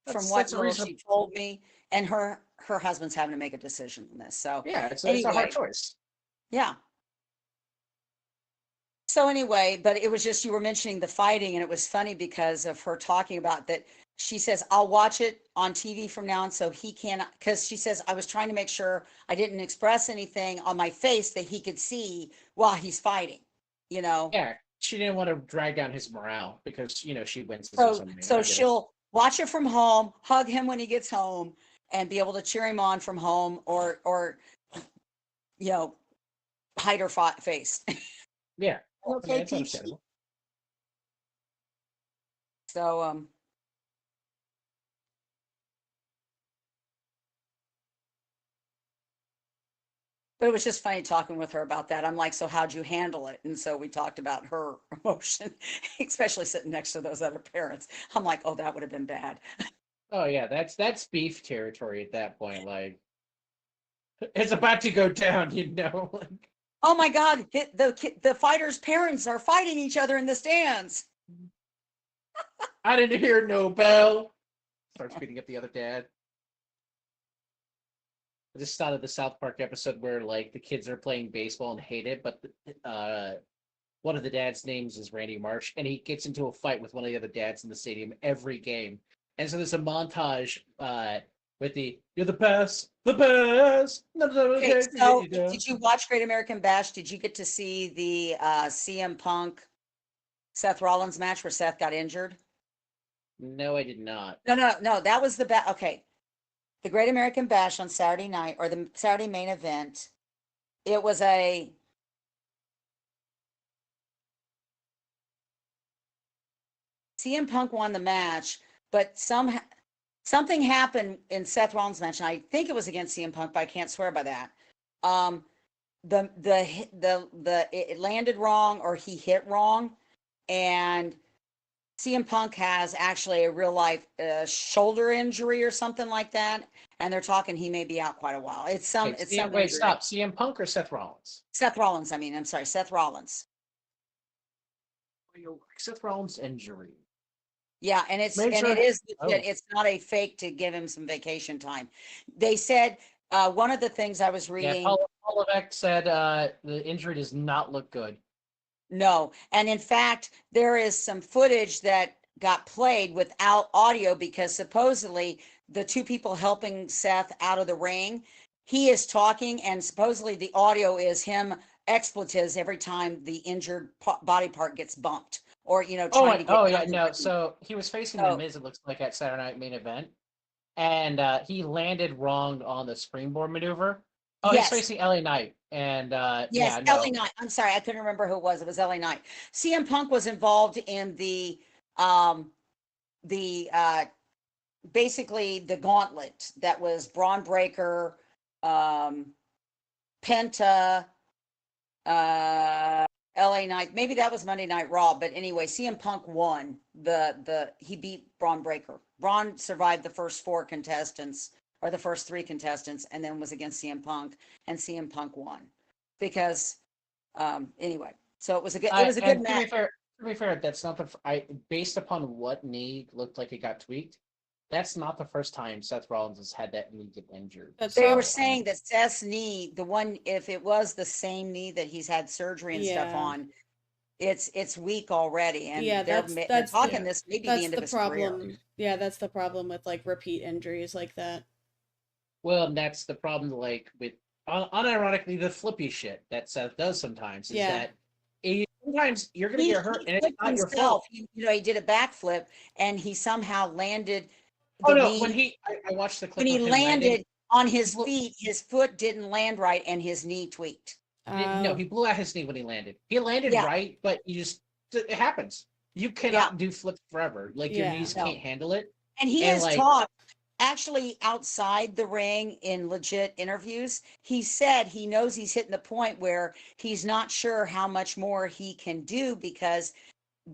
From that's what a little reason. she told me, and her husband's having to make a decision on this. So Yeah, it's a hard anyway, choice. yeah. So anyway, but it was just you were mentioning the fighting, and it was funny because of her talking about that. She says, I'll watch it on TV from now on so he can, because she says, I was trying to make sure I didn't express anything on my face that he could see while he's fighting, you know? Yeah, she didn't want to drag down his morale because she wins this or So, something. so I get it. she'll watch it from home, hug him when he gets home, and be able to cheer him on from home, or you know, hide her face. Yeah, I mean Okay, it's Peach. understandable. So, but it was just funny talking with her about that. I'm like, so how'd you handle it? And so we talked about her emotion, especially sitting next to those other parents. I'm like, oh, that would have been bad. Oh yeah, that's beef territory at that point. Like it's about to go down, you know. Like, Oh my God, the fighters' parents are fighting each other in the stands. I didn't hear no bell. Starts beating up the other dad. I just thought of the South Park episode where like the kids are playing baseball and hate it, but one of the dad's names is Randy Marsh, and he gets into a fight with one of the other dads in the stadium every game. And so there's a montage with the "You're the best." Okay, so did you watch Great American Bash? Did you get to see the CM Punk Seth Rollins match where Seth got injured? No, I did not. No, that was the okay. The Great American Bash on Saturday night, or the Saturday main event. It was a CM Punk won the match, but something happened in Seth Rollins' match, and I think it was against CM Punk, but I can't swear by that. Um, it landed wrong, or he hit wrong, and CM Punk has actually a real life shoulder injury or something like that, and they're talking he may be out quite a while. It's some Wait, injury. stop. CM Punk or Seth Rollins? Seth Rollins. I mean, I'm sorry, Seth Rollins. Seth Rollins injury. Yeah, and it is legit. It's not a fake to give him some vacation time. They said one of the things I was reading. Yeah, Paul Levesque said the injury does not look good. No, and in fact, there is some footage that got played without audio because supposedly the two people helping Seth out of the ring, he is talking, and supposedly the audio is him expletives every time the injured body part gets bumped, or trying to get. Oh yeah, no. So he was facing the Miz. It looks like at Saturday Night Main Event, and he landed wrong on the springboard maneuver. Oh, yes. He's facing LA Knight, and yes, yeah, no. LA Knight. I'm sorry, I couldn't remember who it was. It was LA Knight. CM Punk was involved in the basically the gauntlet that was Braun Breaker, Penta, LA Knight. Maybe that was Monday Night Raw, but anyway, CM Punk won he beat Braun Breaker. Braun survived the first four contestants, or the first three contestants, and then was against CM Punk, and CM Punk won because anyway, so it was a good match. To be fair, that's not based upon what knee looked like it got tweaked. That's not the first time Seth Rollins has had that knee get injured. They were saying that Seth's knee, the one, if it was the same knee that he's had surgery and stuff on, it's weak already, and they're talking this may be the end of his career. Yeah, that's the problem with like repeat injuries like that. Well, that's the problem, like with unironically the flippy shit that Seth does sometimes is that sometimes you're gonna get hurt and it's not your fault. He did a backflip and he somehow landed. When I watched the clip when he landed on his feet, his foot didn't land right and his knee tweaked. No, he blew out his knee when he landed. He landed right, but it happens. You cannot do flips forever. Like your knees can't handle it. And he has talked actually outside the ring in legit interviews. He said he knows he's hitting the point where he's not sure how much more he can do because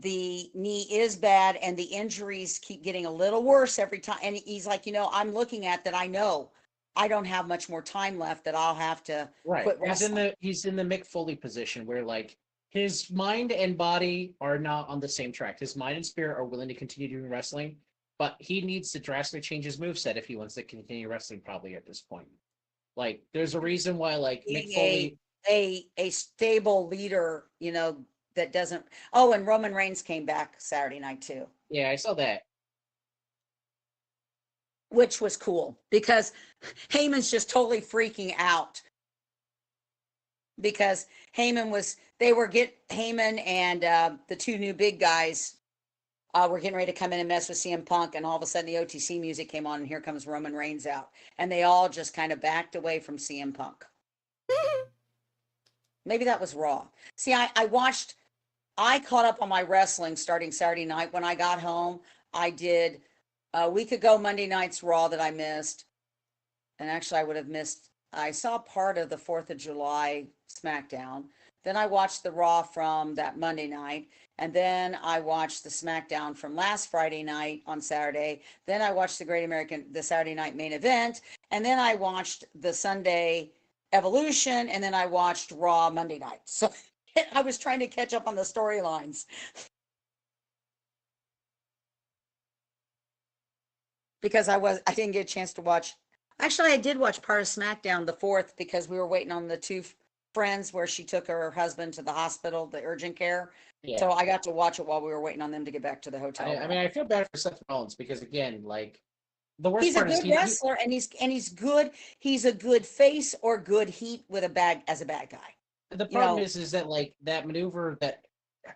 the knee is bad and the injuries keep getting a little worse every time. And he's like, I'm looking at that. I know I don't have much more time left that I'll have to quit wrestling. He's in the Mick Foley position where like his mind and body are not on the same track. His mind and spirit are willing to continue doing wrestling, but he needs to drastically change his moveset if he wants to continue wrestling probably at this point. Like there's a reason why like Mick Foley a stable leader, that doesn't. Oh, and Roman Reigns came back Saturday night too. Yeah, I saw that. Which was cool because Heyman's just totally freaking out. Because Heyman and the two new big guys were getting ready to come in and mess with CM Punk, and all of a sudden the OTC music came on and here comes Roman Reigns out. And they all just kind of backed away from CM Punk. Maybe that was Raw. See, I caught up on my wrestling starting Saturday night. When I got home, I did a week ago Monday night's Raw that I missed. And actually I would have missed, I saw part of the 4th of July SmackDown. Then I watched the Raw from that Monday night. And then I watched the SmackDown from last Friday night on Saturday. Then I watched the Saturday night main event. And then I watched the Sunday Evolution. And then I watched Raw Monday night. So I was trying to catch up on the storylines. Because I didn't get a chance to watch. Actually, I did watch part of SmackDown, the fourth, because we were waiting on the two friends where she took her husband to the hospital, the urgent care. Yeah. So I got to watch it while we were waiting on them to get back to the hotel. I mean, I feel bad for Seth Rollins because again, like the worst he's a part is good wrestler, and he's good. He's a good face or good heat with a bad guy. the problem is that like that maneuver that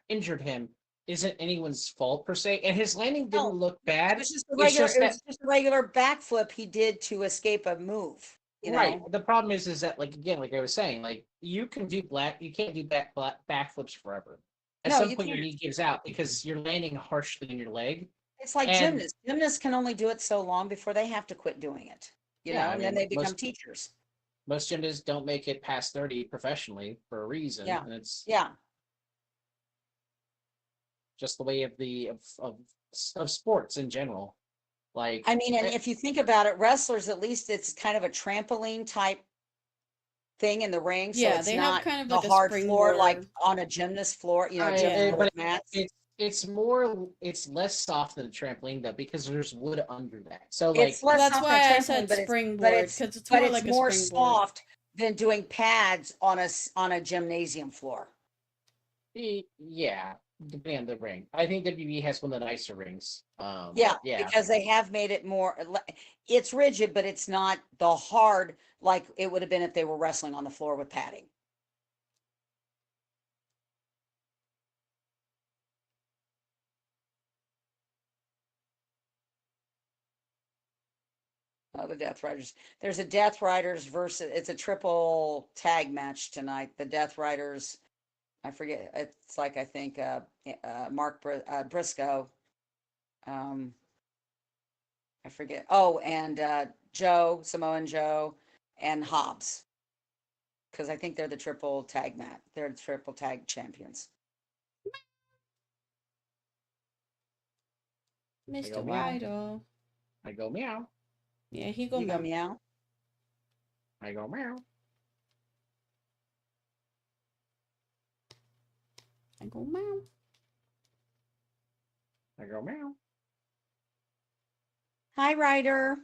injured him isn't anyone's fault per se, and his landing didn't look bad. It was just It's just that a regular backflip he did to escape a move. right. The problem is that like again, like I was saying, like you can't do backflips forever. At some point, your knee gives out because you're landing harshly in your leg. It's like gymnasts. Gymnasts can only do it so long before they have to quit doing it. And then they become teachers. Most gymnasts don't make it past 30 professionally for a reason. Yeah. And it's just the way of sports in general. Like I mean, and if you think about it, wrestlers, at least it's kind of a trampoline type thing in the ring. So it's they not have kind of the like a hard floor springboard. like on a gymnast floor, but mats. it's less soft than a trampoline though because there's wood under that. So like It's less that's soft why than I trampoline, said but springboard because it's more like a more springboard. soft than doing pads on a gymnasium floor. Yeah, depending on the ring. I think WWE has one of the nicer rings. Because they have made it more. It's rigid, but it's not the hard like it would have been if they were wrestling on the floor with padding. Oh, the Death Riders. There's a Death Riders versus. It's a triple tag match tonight. The Death Riders. I forget. It's like I think Mark Briscoe. I forget. Oh, and Samoan Joe, and Hobbs. Because I think they're the triple tag match. They're the triple tag champions. Mr. Rido. I go meow. Yeah, he go You meow. go meow. I go meow. I go meow. I go meow. Hi, Ryder.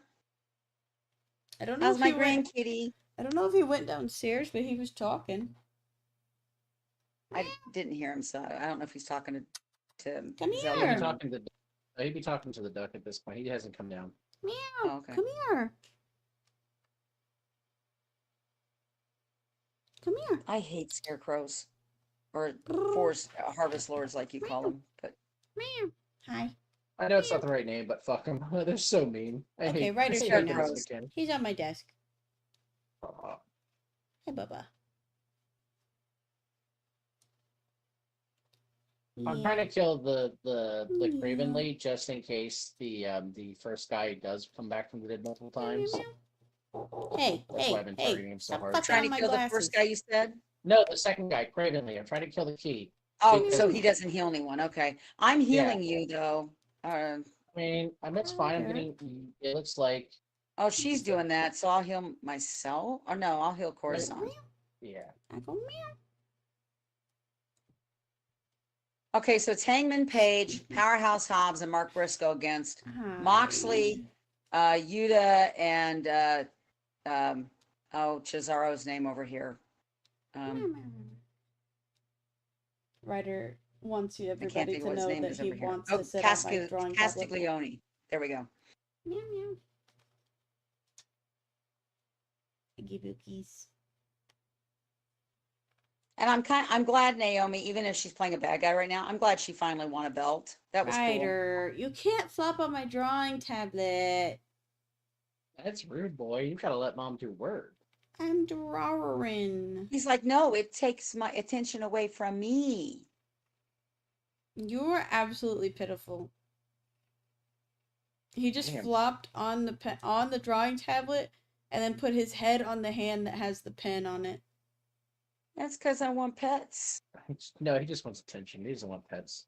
I don't know How's if my he went. grandkitty? I don't know if he went downstairs, but he was talking. I didn't hear him, so I don't know if he's talking to Come Zelda. here. He'd be talking to the duck at this point. He hasn't come down. Meow. Oh, okay. Come here. Come here. I hate scarecrows or forest harvest lords, like you call them. But Meow. Hi. I know it's not the right name, but fuck them. They're so mean. Okay, Ryder's I here hate them now. as a kid. He's on my desk. Aw. Hey, Bubba. I'm trying to kill the Yeah. Cravenly just in case the first guy does come from the dead multiple times. Hey, That's why I've been targeting him so stop hard. fucking trying on to my kill glasses. the first guy you said. No, the second guy, Cravenly. I'm trying to kill the key. Oh, Because- so he doesn't heal anyone. Okay, I'm healing you though. I mean, it's fine. I'm Okay. getting. It looks like. Oh, she's doing that, so I'll heal myself. Or no, I'll heal Coruscant. Yeah. I go meow. Okay, so it's Hangman Page, Powerhouse Hobbs, and Mark Briscoe against Moxley, Yuta, and Cesaro's name over here. Ryder wants you I can't everybody think to of what his know name that is he over here. wants Oh, to sit on my drawing tablet. Castiglione. There we go. Meow meow. I give you keys. And I'm glad Naomi, even if she's playing a bad guy right now, I'm glad she finally won a belt. That was cool. Ryder, you can't flop on my drawing tablet. That's rude, boy. You gotta let mom do work. I'm drawing. He's like, no, it takes my attention away from me. You're absolutely pitiful. He just Damn. flopped on the drawing tablet and then put his head on the hand that has the pen on it. That's because I want pets. No, he just wants attention. He doesn't want pets.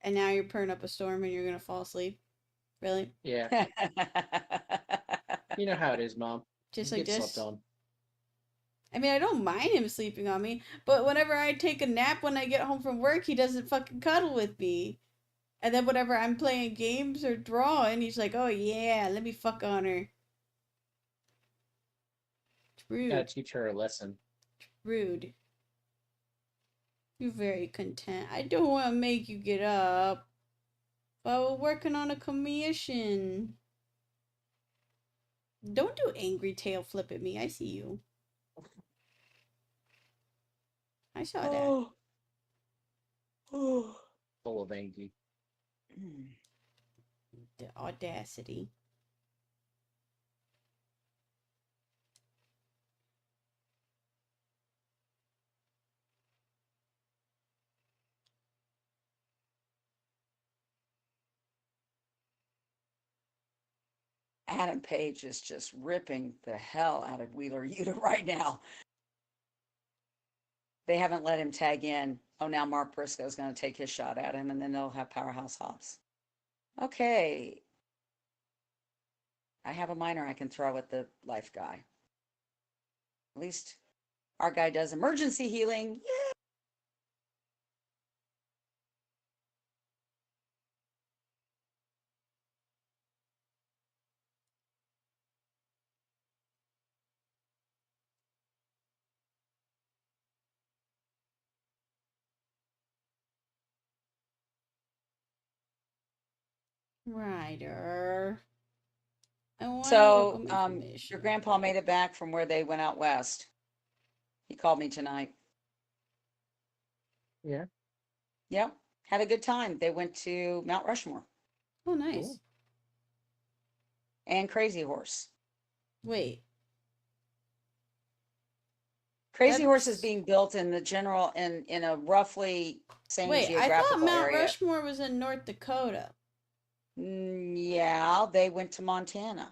And now you're purring up a storm and you're gonna fall asleep. Really? Yeah, you know how it is, Mom. Just You like get slept this? on. I mean, I don't mind him sleeping on me, but whenever I take a nap when I get home from work, he doesn't fucking cuddle with me. And then whenever I'm playing games or drawing, he's like, "Oh yeah, let me fuck on her." It's Gotta rude. teach her a lesson. Rude. You're very content. I don't want to make you get up. But we're working on a commission. Don't do angry tail flip at me. I see you. I saw that. Oh. Full of angry. The audacity. Adam Page is just ripping the hell out of Wheeler Yuta right now. They haven't let him tag in. Oh, now Mark Briscoe is going to take his shot at him, and then they'll have Powerhouse Hobbs. Okay. I have a minor I can throw at the life guy. At least our guy does emergency healing. Yeah. Ryder. I want to So, welcome information. your grandpa made it back from where they went out west. He called me tonight. Yeah. Yep. Had a good time. They went to Mount Rushmore Oh, nice. Cool. and Crazy Horse. Wait. Crazy Horse is That's- being built in the general in a roughly same Wait, I geographical thought Mount area. Rushmore was in North Dakota. Yeah, they went to Montana.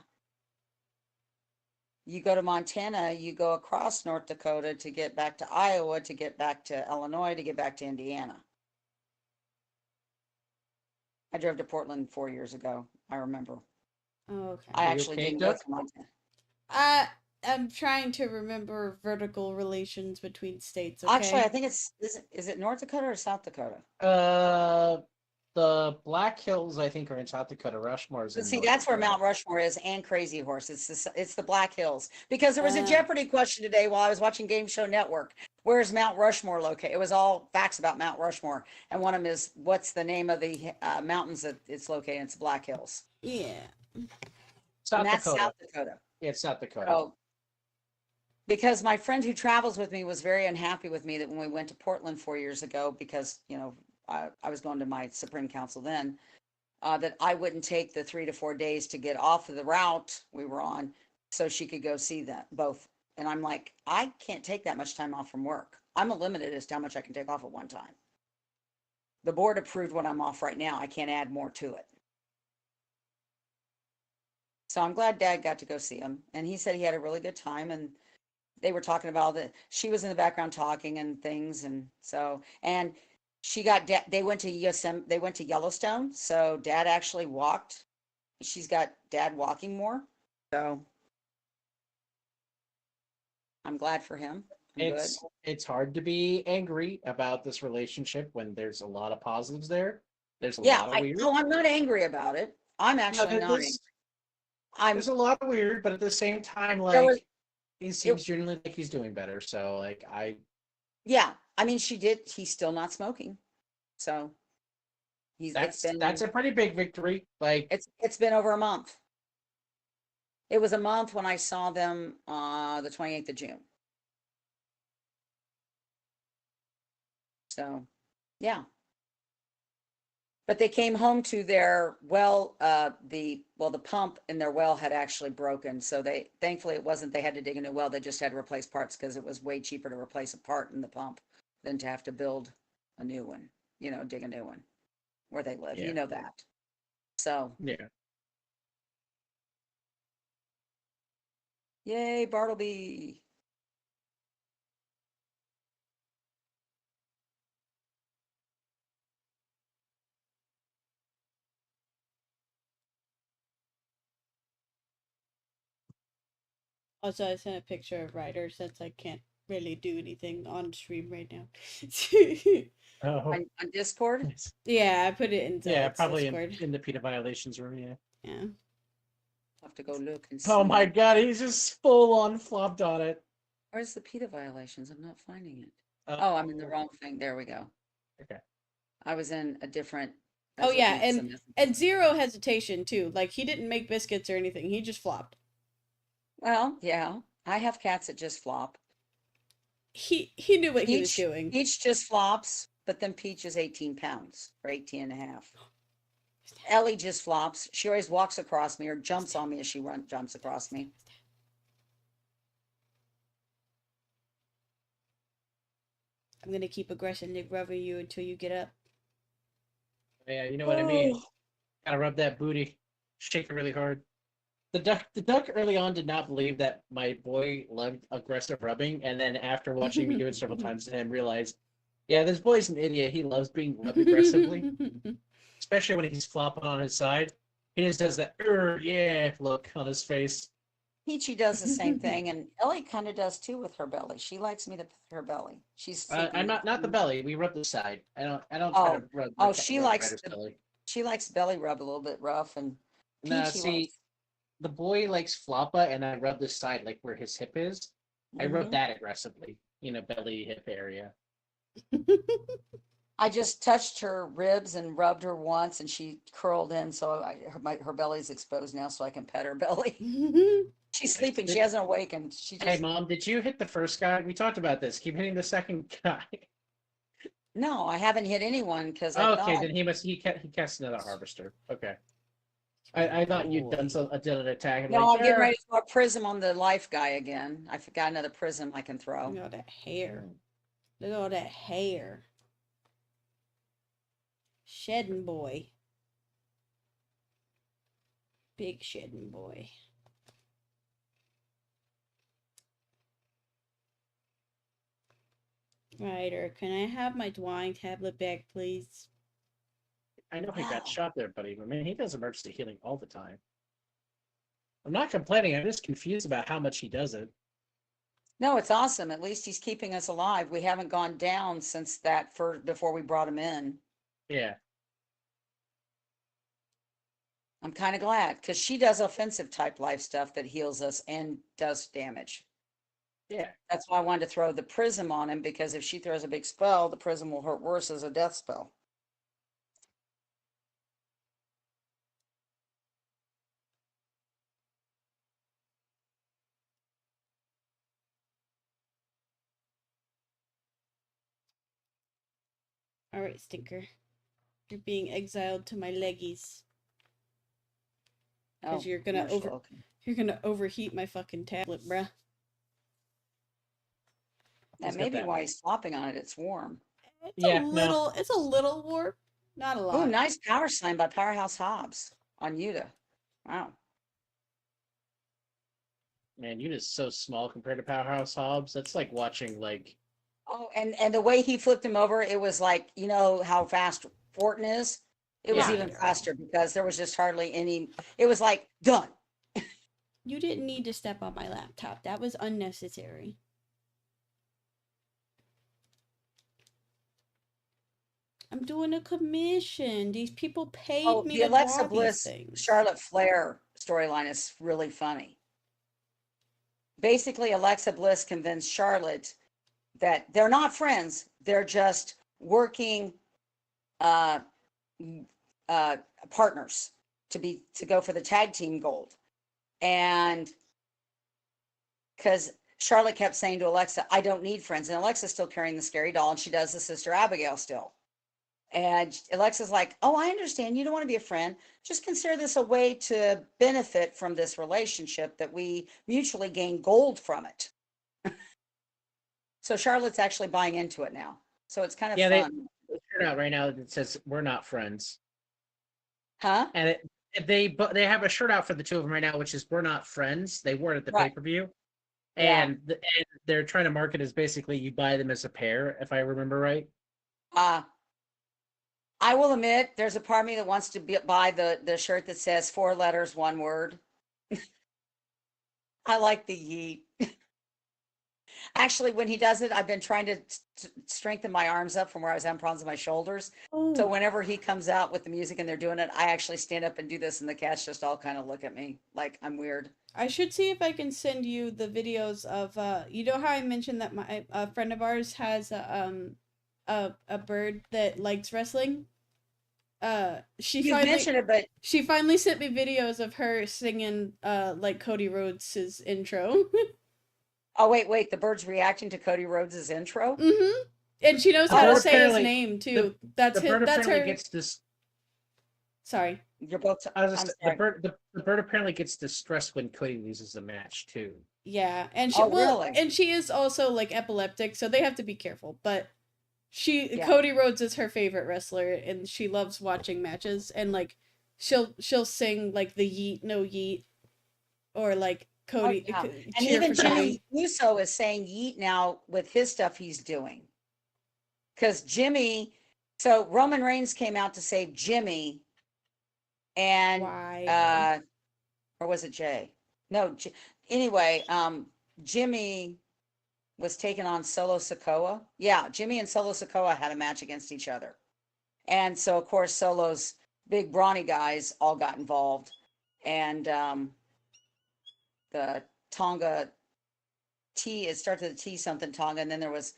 You go to Montana, you go across North Dakota to get back to Iowa, to get back to Illinois, to get back to Indiana. I drove to Portland 4 years ago. I remember. Oh, okay. I Are you actually okay, didn't go Duck? to Montana. I'm trying to remember vertical relations between states, Actually, I okay? think is it North Dakota or South Dakota? The Black Hills, I think, are in South Dakota. Rushmore's But in see, North that's where Dakota. Mount Rushmore is and Crazy Horse. It's the Black Hills because there was a Uh, Jeopardy question today while I was watching Game Show Network. Where's Mount Rushmore located? It was all facts about Mount Rushmore, and one of them is what's the name of the mountains that it's located? It's Black Hills, yeah. and South that's Dakota. South Dakota. Yeah, it's South Dakota. So, because my friend who travels with me was very unhappy with me that when we went to Portland 4 years ago, because I was going to my Supreme Council then, that I wouldn't take the 3 to 4 days to get off of the route we were on so she could go see that both. And I'm like, I can't take that much time off from work. I'm limited as to how much I can take off at one time. The board approved what I'm off right now. I can't add more to it. So I'm glad Dad got to go see him. And he said he had a really good time. And they were talking about that. She was in the background talking and things. And so, and she got, they went to they went to Yellowstone. So Dad actually walked. She's got Dad walking more. So I'm glad for him. I'm good. It's hard to be angry about this relationship when there's a lot of positives there. There's a Yeah, lot of weird. I'm not angry about it. I'm No, actually not angry. there's a lot of weird, but at the same time, There was, like he seems genuinely like he's doing better. So like yeah, I mean, he's still not smoking. So that's a pretty big victory. Like it's been over a month. It was a month when I saw them the 28th of June. So yeah. But they came home to their well, the pump in their well had actually broken. So thankfully it wasn't, they had to dig a new well. They just had to replace parts because it was way cheaper to replace a part in the pump than to have to build a new one, dig a new one where they live. Yeah. You know that. So yeah. yay, Bartleby. Also, I sent a picture of Ryder since I can't really do anything on stream right now. Oh, On Discord? nice. Yeah, I put it in Yeah, Zealot's probably Discord. in the PETA violations room. Yeah. Yeah. I'll have to go look and Oh my see. god, he's just full on flopped on it. Where's the PETA violations? I'm not finding it. Oh, I'm in the wrong thing. There we go. Okay. I was in a different. I Oh was yeah, looking at some. and zero hesitation too. Like he didn't make biscuits or anything. He just flopped. Well, yeah, I have cats that just flop. He knew what he was Peach, doing. Peach just flops, but then Peach is 18 pounds or 18 and a half. Ellie just flops. She always walks across me or jumps on me as she jumps across me. I'm gonna keep aggressively rubbing you until you get up. Yeah, you know what I mean. Gotta rub that booty, shake it really hard. The duck early on did not believe that my boy loved aggressive rubbing, and then after watching me do it several times to him, realized, yeah, this boy's an idiot. He loves being rubbed aggressively, especially when he's flopping on his side. He just does that, yeah, look on his face. Peachy does the same thing, and Ellie kind of does too with her belly. She likes me to pet her belly. She's sleeping. I'm not the belly. We rub the side. I don't try Oh, to rub oh, rub Ryder's belly. she likes belly rub a little bit rough, and Nah, Peachy see, likes. the boy likes floppa, and I rub the side like where his hip is. I rub Mhm. that aggressively, belly hip area. I just touched her ribs and rubbed her once, and she curled in, so her belly's exposed now, so I can pet her belly. She's sleeping. She hasn't awakened. She Hey, just. Mom, did you hit the first guy? We talked about this. Keep hitting the second guy. No, I haven't hit anyone because I Okay, thought. then he cast another harvester. Okay. I thought you'd done done an attack. I'm No, like, I'm getting ready to throw a prism on the life guy again. I forgot another prism I can throw. Look at all that hair. Look at all that hair. Shedding boy. Big shedding boy. Ryder, can I have my dwelling tablet back, please? I know he got shot there, buddy, but man, he does emergency healing all the time. I'm not complaining. I'm just confused about how much he does it. No, it's awesome. At least he's keeping us alive. We haven't gone down since that before we brought him in. Yeah. I'm kind of glad because she does offensive type life stuff that heals us and does damage. Yeah. That's why I wanted to throw the prism on him, because if she throws a big spell, the prism will hurt worse as a death spell. Alright, Stinker. You're being exiled to my leggies. Because Oh, you're gonna overheat my fucking tablet, bruh. that may be why he's flopping on it. It's warm. It's a little warm. Not a Oh, lot. nice power sign by Powerhouse Hobbs on Yuta. Wow. Man, Yuna's so small compared to Powerhouse Hobbs. That's like watching like. Oh, and the way he flipped him over, it was like, you know how fast Fortin is? It was Yeah. even faster because there was just hardly any, it was like done. You didn't need to step on my laptop. That was unnecessary. I'm doing a commission. These people paid Oh, me the to Alexa draw Bliss these things. Charlotte Flair storyline is really funny. Basically, Alexa Bliss convinced Charlotte that they're not friends. They're just working uh, partners to go for the tag team gold. And because Charlotte kept saying to Alexa, I don't need friends. And Alexa's still carrying the scary doll, and she does the Sister Abigail still. And Alexa's like, oh, I understand. You don't want to be a friend. Just consider this a way to benefit from this relationship that we mutually gain gold from it. So Charlotte's actually buying into it now. So it's kind of fun. They turn out right now that says we're not friends. Huh? And they have a shirt out for the two of them right now, which is we're not friends. They wore it at the pay-per-view. And, and they're trying to market as basically you buy them as a pair, if I remember right. I will admit, there's a part of me that wants to buy the shirt that says 4 letters, 1 word. I like the yeet. Actually, when he does it, I've been trying to strengthen my arms up from where I was having problems with my shoulders. So Oh, whenever he comes out with the music and they're doing it, I actually stand up and do this, and the cats just all kind of look at me like I'm weird. I should see if I can send you the videos of you know how I mentioned that my a friend of ours has a bird that likes wrestling. You've mentioned it, but She finally sent me videos of her singing like Cody Rhodes's intro. oh wait, the bird's reacting to Cody Rhodes's intro. Mhm. And she knows The how to Oh, bird say his apparently name the too. That's the bird that's apparently her. gets this. Sorry. you're both. I was I'm just, sorry. the bird apparently gets distressed when Cody loses a match too. Yeah, and Oh, really? she is also like epileptic, so they have to be careful. But Yeah. Cody Rhodes is her favorite wrestler, and she loves watching matches. And like, she'll sing like the Yeet No Yeet, or like Oh, Cody yeah. And cheer even for Cody. Jimmy Uso is saying yeet now with his stuff he's doing. Because Jimmy, so Roman Reigns came out to save Jimmy, and Why though? or was it Jay? No, anyway, Jimmy was taking on Solo Sokoa. Yeah, Jimmy and Solo Sokoa had a match against each other. And so of course Solo's big brawny guys all got involved. And the Tonga T, it started with a T something Tonga, and then there was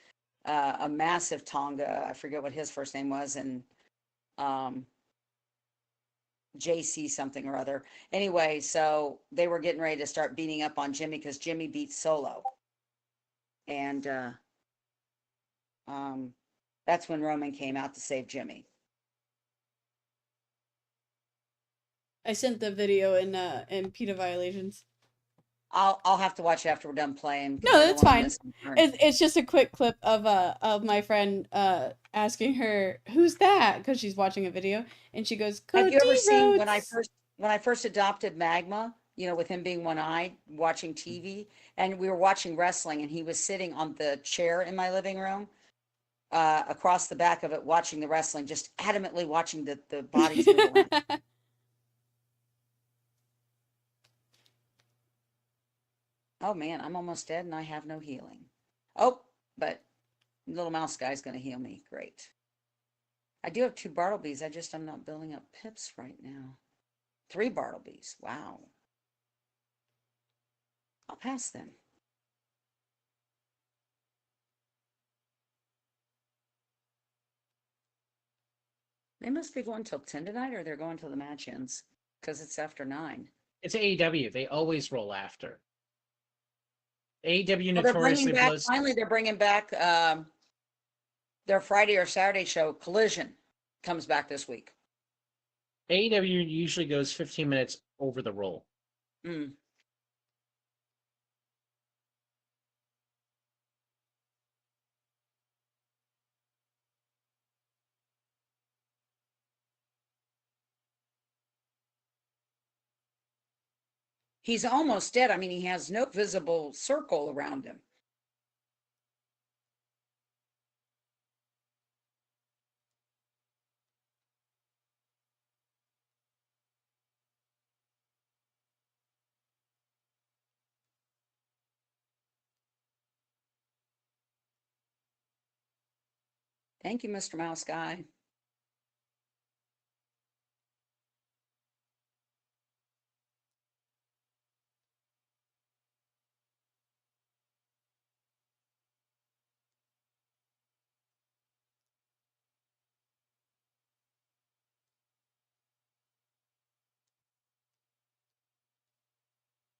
a massive Tonga. I forget what his first name was, and um, JC something or other. Anyway, so they were getting ready to start beating up on Jimmy because Jimmy beat Solo, and um, that's when Roman came out to save Jimmy. I sent the video in PETA violations. I'll have to watch it after we're done playing because No, I don't that's want to fine. miss it. It's just a quick clip of my friend asking her who's that because she's watching a video and she goes Have you Cody ever seen Rhodes. when I first adopted Magma, you know, with him being one-eyed, watching TV, and we were watching wrestling, and he was sitting on the chair in my living room, across the back of it, watching the wrestling, just adamantly watching the bodies move around. Oh man, I'm almost dead and I have no healing. Oh, but little mouse guy's gonna heal me. Great. I do have 2 Bartleby's. I'm not building up pips right now. 3 Bartleby's. Wow. I'll pass them. They must be going till 10 tonight, or they're going till the match ends because it's after 9. It's AEW. They always roll after. AEW Well, they're bringing notoriously back, blows. finally, they're bringing back their Friday or Saturday show. Collision comes back this week. AEW usually goes 15 minutes over the roll. Mm. He's almost dead. I mean, he has no visible circle around him. Thank you, Mr. Mouse Guy.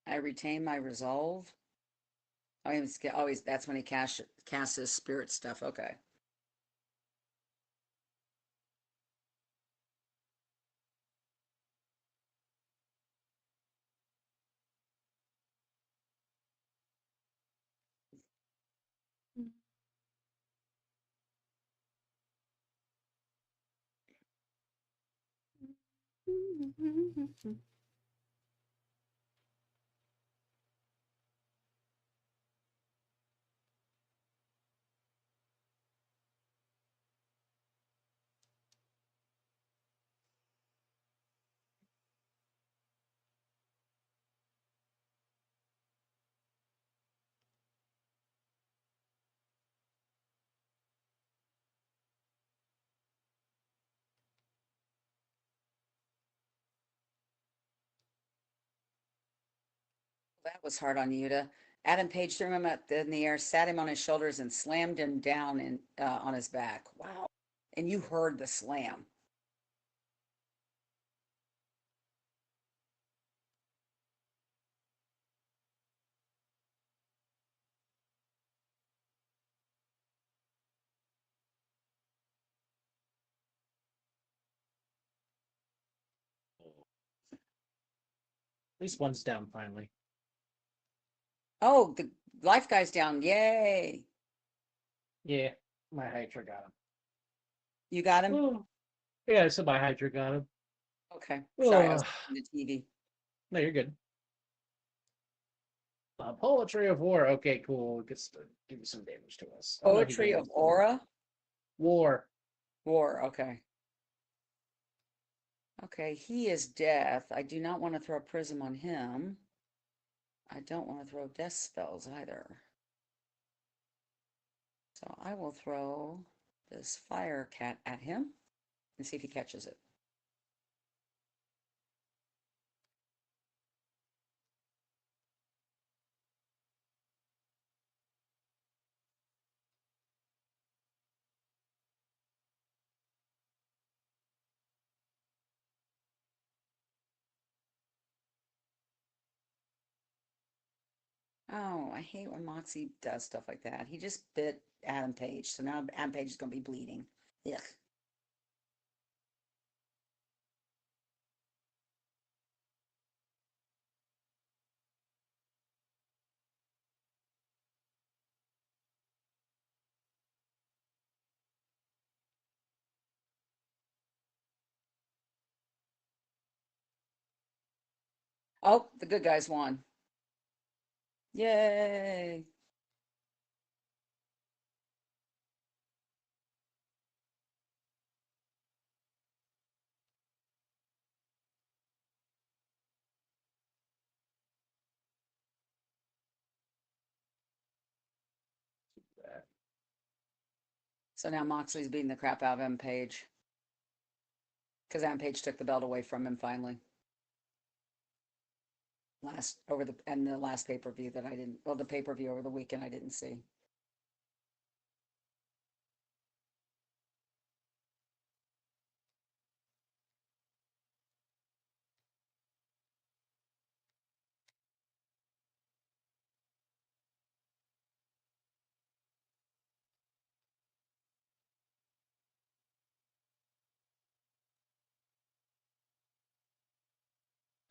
I retain my resolve. Oh, he's always, that's when he casts his spirit stuff. Okay. That was hard on Yuta. Adam Page threw him in the air, sat him on his shoulders, and slammed him down on his back. Wow. And you heard the slam. At least one's down finally. Oh, the life guy's down. Yay. Yeah, my Hydra got him. You got him? Oh, yeah, so my Hydra got him. Okay. Sorry, I was Oh, watching the TV. no, you're good. Poetry of War. Okay, cool. Gets to give you some damage to us. I don't know if he Poetry gains of Aura? War. War, okay. Okay, he is death. I do not want to throw a prism on him. I don't want to throw death spells either. So I will throw this fire cat at him and see if he catches it. Oh, I hate when Moxie does stuff like that. He just bit Adam Page, so now Adam Page is going to be bleeding. Ugh. Oh, the good guys won. Yay. So now Moxley's beating the crap out of M Page. Because M Page took the belt away from him finally. The last pay-per-view that I didn't, well, the pay-per-view over the weekend I didn't see.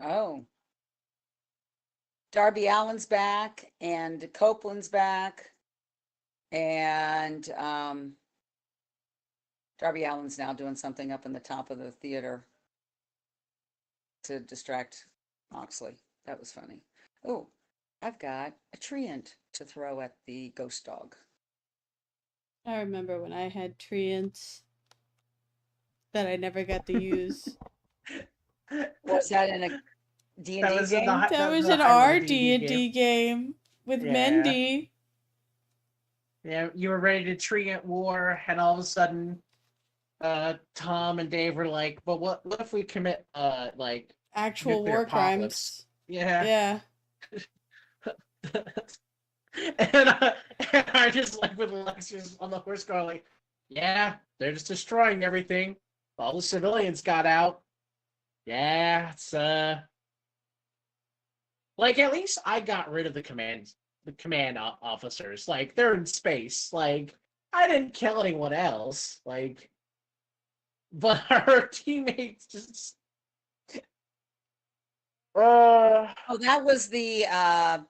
Oh, Darby Allin's back and Copeland's back. And Darby Allin's now doing something up in the top of the theater to distract Moxley. That was funny. Oh, I've got a treant to throw at the ghost dog. I remember when I had treants that I never got to use. Was that in a D&D That was in game? That was the an high level R D&D D&D game with Yeah. Mendy. Yeah, you were ready to tree at war, and all of a sudden, Tom and Dave were like, "But what if we commit like Actual nuclear war apocalypse?" crimes. Yeah. Yeah. And I just like with Alexis on the horse going like, "Yeah, they're just destroying everything. All the civilians got out. Yeah, it's like at least I got rid of the command officers. Like they're in space. Like I didn't kill anyone else. Like, but our teammates just. Oh, that was That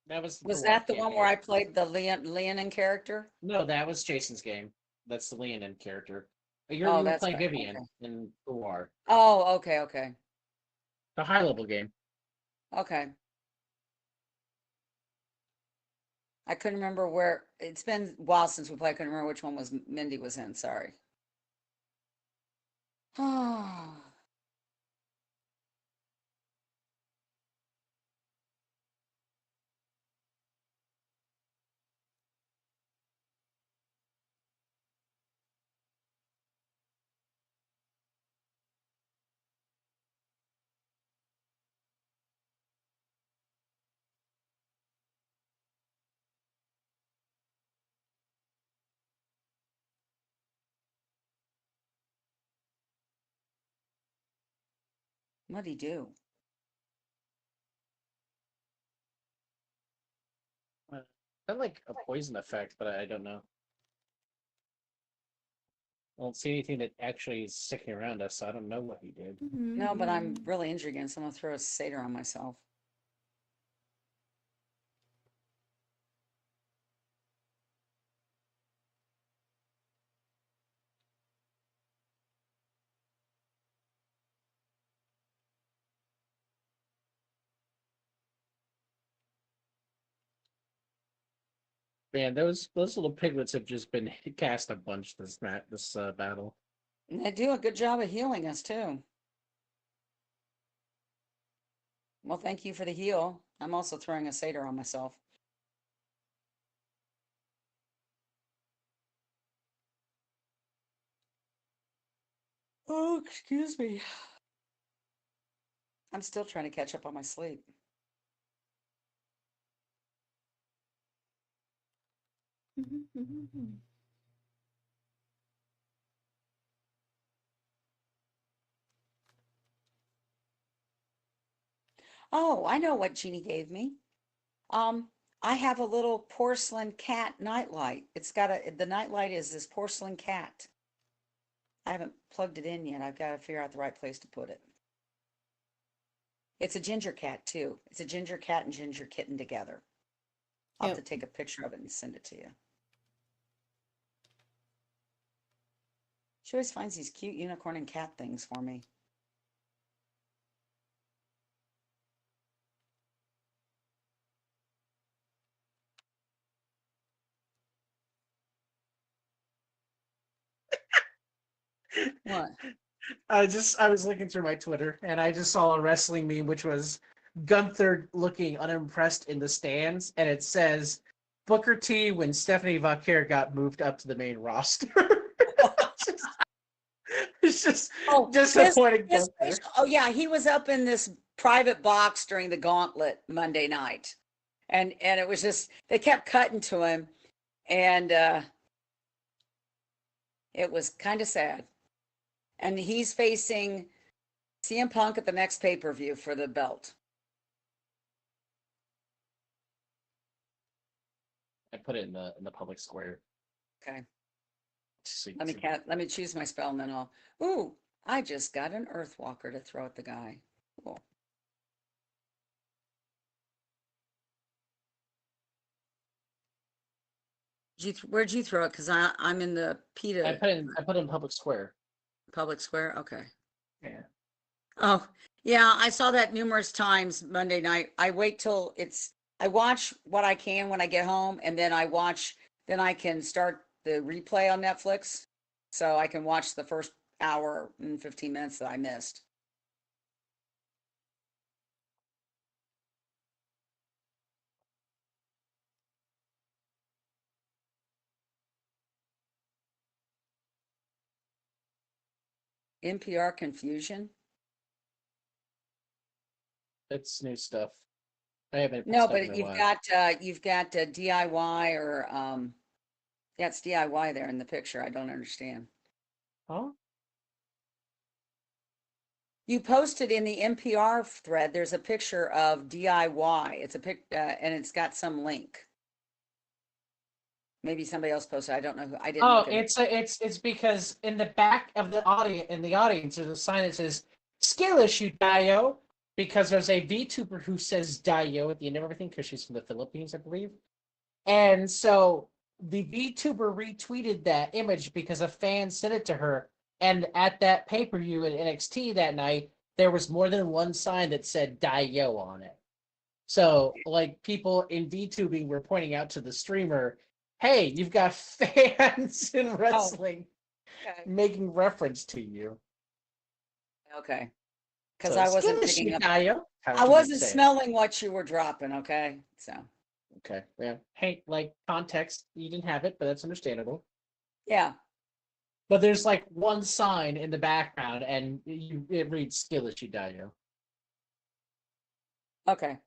was was the that Dwarf the one where campaign. I played the Leonin character? No, that was Jason's game. That's the Leonin character. Oh, You were that's playing right. Vivian Okay. in the war. Oh, okay, okay. The high level game. Okay. I couldn't remember where it's been a while since we played. I couldn't remember which one was Mindy was in. Sorry. Oh, What'd he do? Not like a poison effect, but I don't know. I don't see anything that actually is sticking around us, so I don't know what he did. No, but I'm really injured again, so I'm gonna throw a Seder on myself. Man, those little piglets have just been cast a bunch this battle. And they do a good job of healing us too. Well, thank you for the heal. I'm also throwing a Seder on myself. Oh, excuse me. I'm still trying to catch up on my sleep. Oh, I know what Jeannie gave me. I have a little porcelain cat nightlight. The nightlight is this porcelain cat. I haven't plugged it in yet. I've got to figure out the right place to put it. It's a ginger cat too. It's a ginger cat and ginger kitten together. I'll have to take a picture of it and send it to you. She always finds these cute unicorn and cat things for me. What? I was looking through my Twitter and I just saw a wrestling meme which was Gunther looking unimpressed in the stands, and it says Booker T when Stephanie Vaquer got moved up to the main roster. It's just disappointing. Oh yeah, he was up in this private box during the gauntlet Monday night. And it was just they kept cutting to him, and it was kind of sad. And he's facing CM Punk at the next pay-per-view for the belt. I put it in the public square. Okay. So Let me choose my spell and then I'll. Ooh, I just got an Earthwalker to throw at the guy. Cool. Where'd you throw it? Because I'm in the PETA. I put it in public square. Public square. Okay. Yeah. Oh yeah, I saw that numerous times Monday night. I wait till I watch what I can when I get home, and then then I can start the replay on Netflix, so I can watch the first hour and 15 minutes that I missed. NPR confusion. It's new stuff. I haven't. No, but you've got DIY or yeah, it's DIY there in the picture. I don't understand. Huh? You posted in the NPR thread. There's a picture of DIY. It's a pic, and it's got some link. Maybe somebody else posted. I don't know who. I didn't. Oh, it's because in the back of the audience, there's a sign that says "Skill Issue Dio," because there's a VTuber who says Dio at the end of everything because she's from the Philippines, I believe. And so the VTuber retweeted that image because a fan sent it to her. And at that pay-per-view at NXT that night, there was more than one sign that said Dio on it. So, like, people in VTubing were pointing out to the streamer, hey, you've got fans in wrestling making reference to you. Okay. Because I wasn't picking up. I wasn't smelling what you were dropping, okay? So. Okay, yeah. Hey, like, context, you didn't have it, but that's understandable. Yeah. But there's, like, one sign in the background, and it reads Skill Issue Dio. Okay.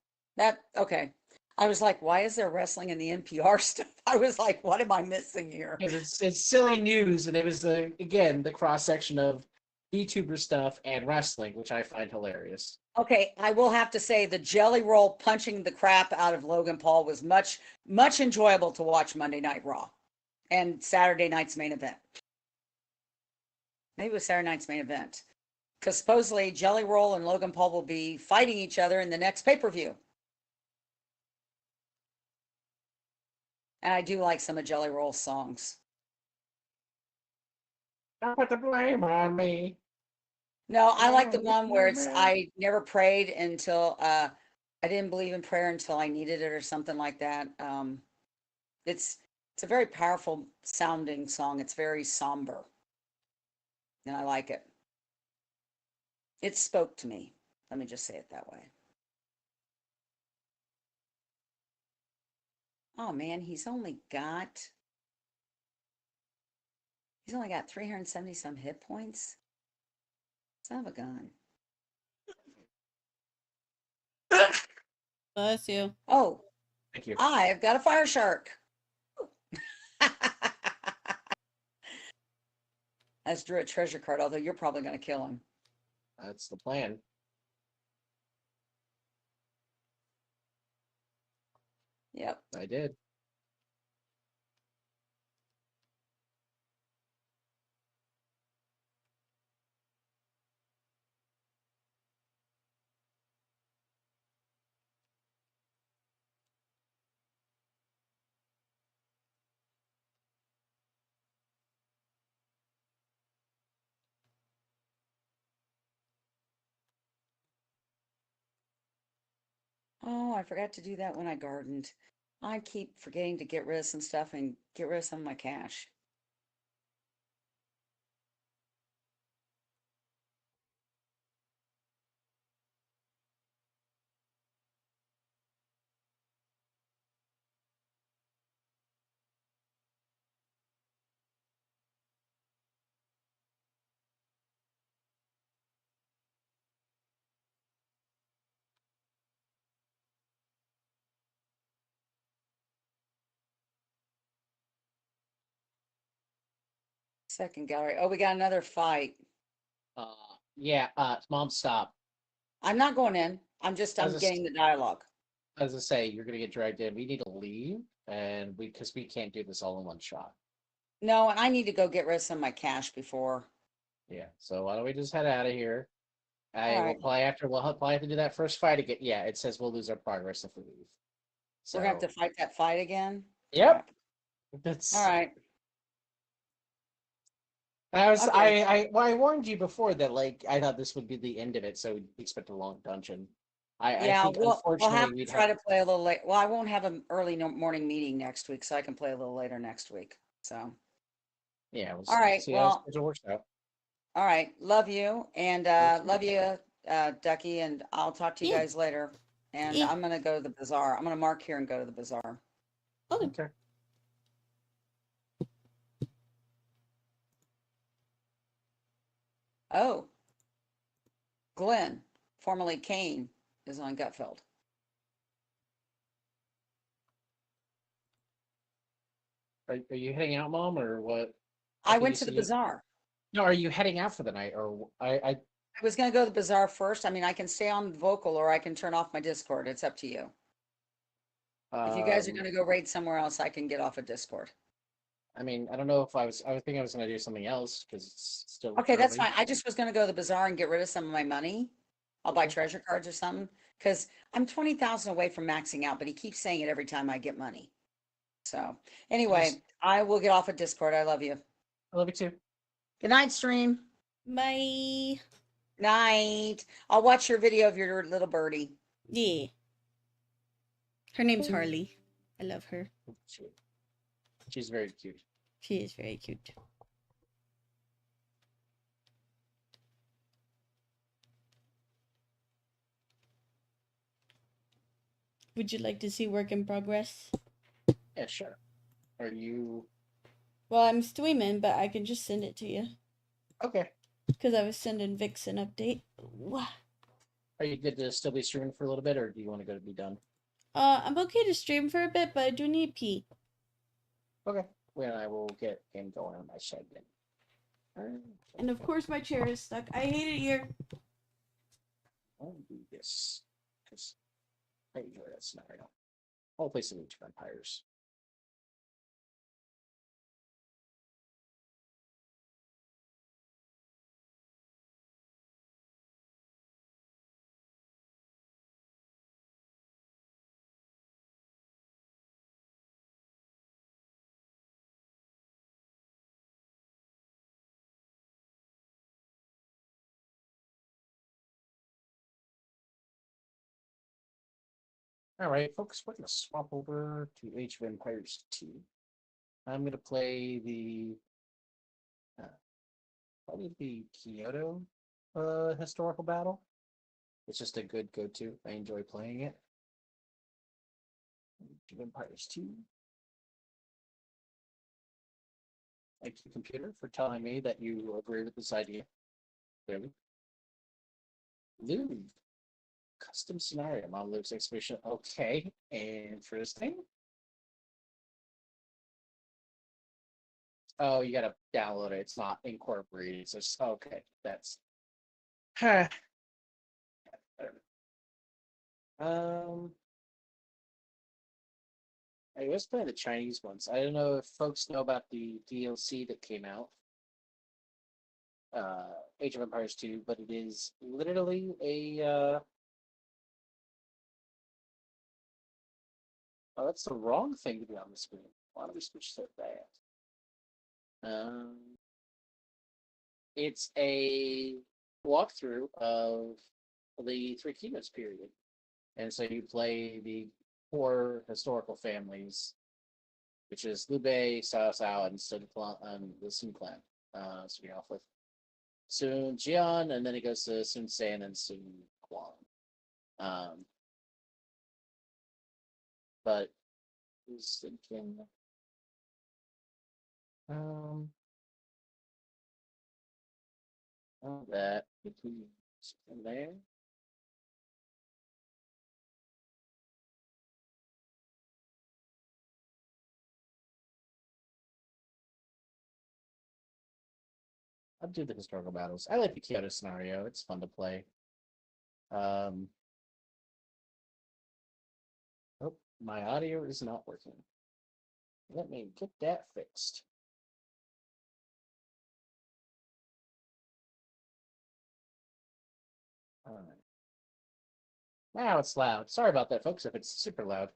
Okay. I was like, why is there wrestling in the NPR stuff? I was like, what am I missing here? It's silly news, and it was, again, the cross-section of VTuber stuff and wrestling, which I find hilarious. Okay, I will have to say the Jelly Roll punching the crap out of Logan Paul was much, much enjoyable to watch Monday Night Raw and Saturday night's main event. Maybe it was Saturday night's main event. Because supposedly Jelly Roll and Logan Paul will be fighting each other in the next pay-per-view. And I do like some of Jelly Roll's songs. Don't put the blame on me. No, I like the Oh, one where it's man. I never prayed until I didn't believe in prayer until I needed it or something like that. It's a very powerful sounding song. It's very somber. And I like it. It spoke to me. Let me just say it that way. Oh man, he's only got 370 some hit points. Son of a gun. Bless you. Oh, Thank you. I've got a fire shark. I just drew a treasure card, although you're probably going to kill him. That's the plan. Yep. I did. Oh, I forgot to do that when I gardened. I keep forgetting to get rid of some stuff and get rid of some of my cash. Second gallery. Oh, we got another fight. Uh, yeah. Mom, stop. I'm not going in. I'm As I, getting the dialogue. as I say, you're gonna get dragged in. We need to leave, and because we can't do this all in one shot. No, and I need to go get rid of some of my cash before. Yeah. So why don't we just head out of here? I All will right. probably after we'll probably have to do that first fight again. Yeah, it says we'll lose our progress if we leave. We're gonna have So to fight that fight again. yep, Crap. All that's. right. Okay. I warned you before that like I thought this would be the end of it, so we'd expect a long dungeon. I Yeah, think we'll have unfortunately to we'd try have to play a little late. Well, I won't have an early morning meeting next week, so I can play a little later next week. So, yeah, we'll all right. see how Well, it works out. all right. Love you and Love you. love you, Ducky, and I'll talk to you Yeah. guys later. And Yeah. I'm gonna go to the bazaar. I'm gonna mark here and go to the bazaar. Okay. Okay. Oh, Glenn, formerly Kane, is on Gutfeld. Are you heading out, Mom, or what? I Can you went to the see you? bazaar. No, are you heading out for the night, or I I was gonna go to the bazaar first. I mean, I can stay on vocal or I can turn off my Discord. It's up to you. If you guys are um gonna go raid somewhere else, I can get off of Discord. I mean I don't know if I was thinking I was gonna do something else because it's still Okay, that's early. fine. I just was gonna go to the bazaar and get rid of some of my money. I'll buy Okay. treasure cards or something because I'm 20,000 away from maxing out, but he keeps saying it every time I get money. So Just anyway, I will get off of Discord. I love you. I love you too. Good night, stream. Bye. Night. I'll watch your video of your little birdie. Yeah. Her name's Harley. I love her. She, she's very cute. She is very cute. Would you like to see work in progress? Yeah, sure. Are you Well, I'm streaming, but I can just send it to you. okay? Because I was sending Vix an update. Ooh. Are you good to still be streaming for a little bit, or do you want to go to be done? I'm okay to stream for a bit, but I do need pee. Okay. Well, I will get game going on my side then. And of course my chair is stuck. I hate it here. I'll do this because I enjoy that scenario. I'll play some Age of Empires. All right, folks, we're gonna swap over to Age of Empires 2. I'm gonna play the probably the Kyoto historical battle. It's just a good go-to. I enjoy playing it. Age of Empires 2. Thank you, computer, for telling me that you agree with this idea. Clearly. Louvre. Custom scenario. Mom Louvre's exhibition. Okay. Interesting. Oh, you gotta download it. It's not incorporated. It's just okay. That's um I was playing the Chinese ones. I don't know if folks know about the DLC that came out. Age of Empires 2, but it is literally a oh, that's the wrong thing to be on the screen. Why don't we switch to that? It's a walkthrough of the Three Kingdoms period. And so you play the four historical families, which is Liu Bei, Cao Cao, and the Sun clan. Starting off with Sun Jian, and then it goes to Sun Ce and then Sun Quan. But I was thinking, oh, that between there. I'll do the historical battles. I like the Kyoto scenario. It's fun to play. Oh, my audio is not working. Let me get that fixed. All right. Now it's loud. Sorry about that, folks, if it's super loud.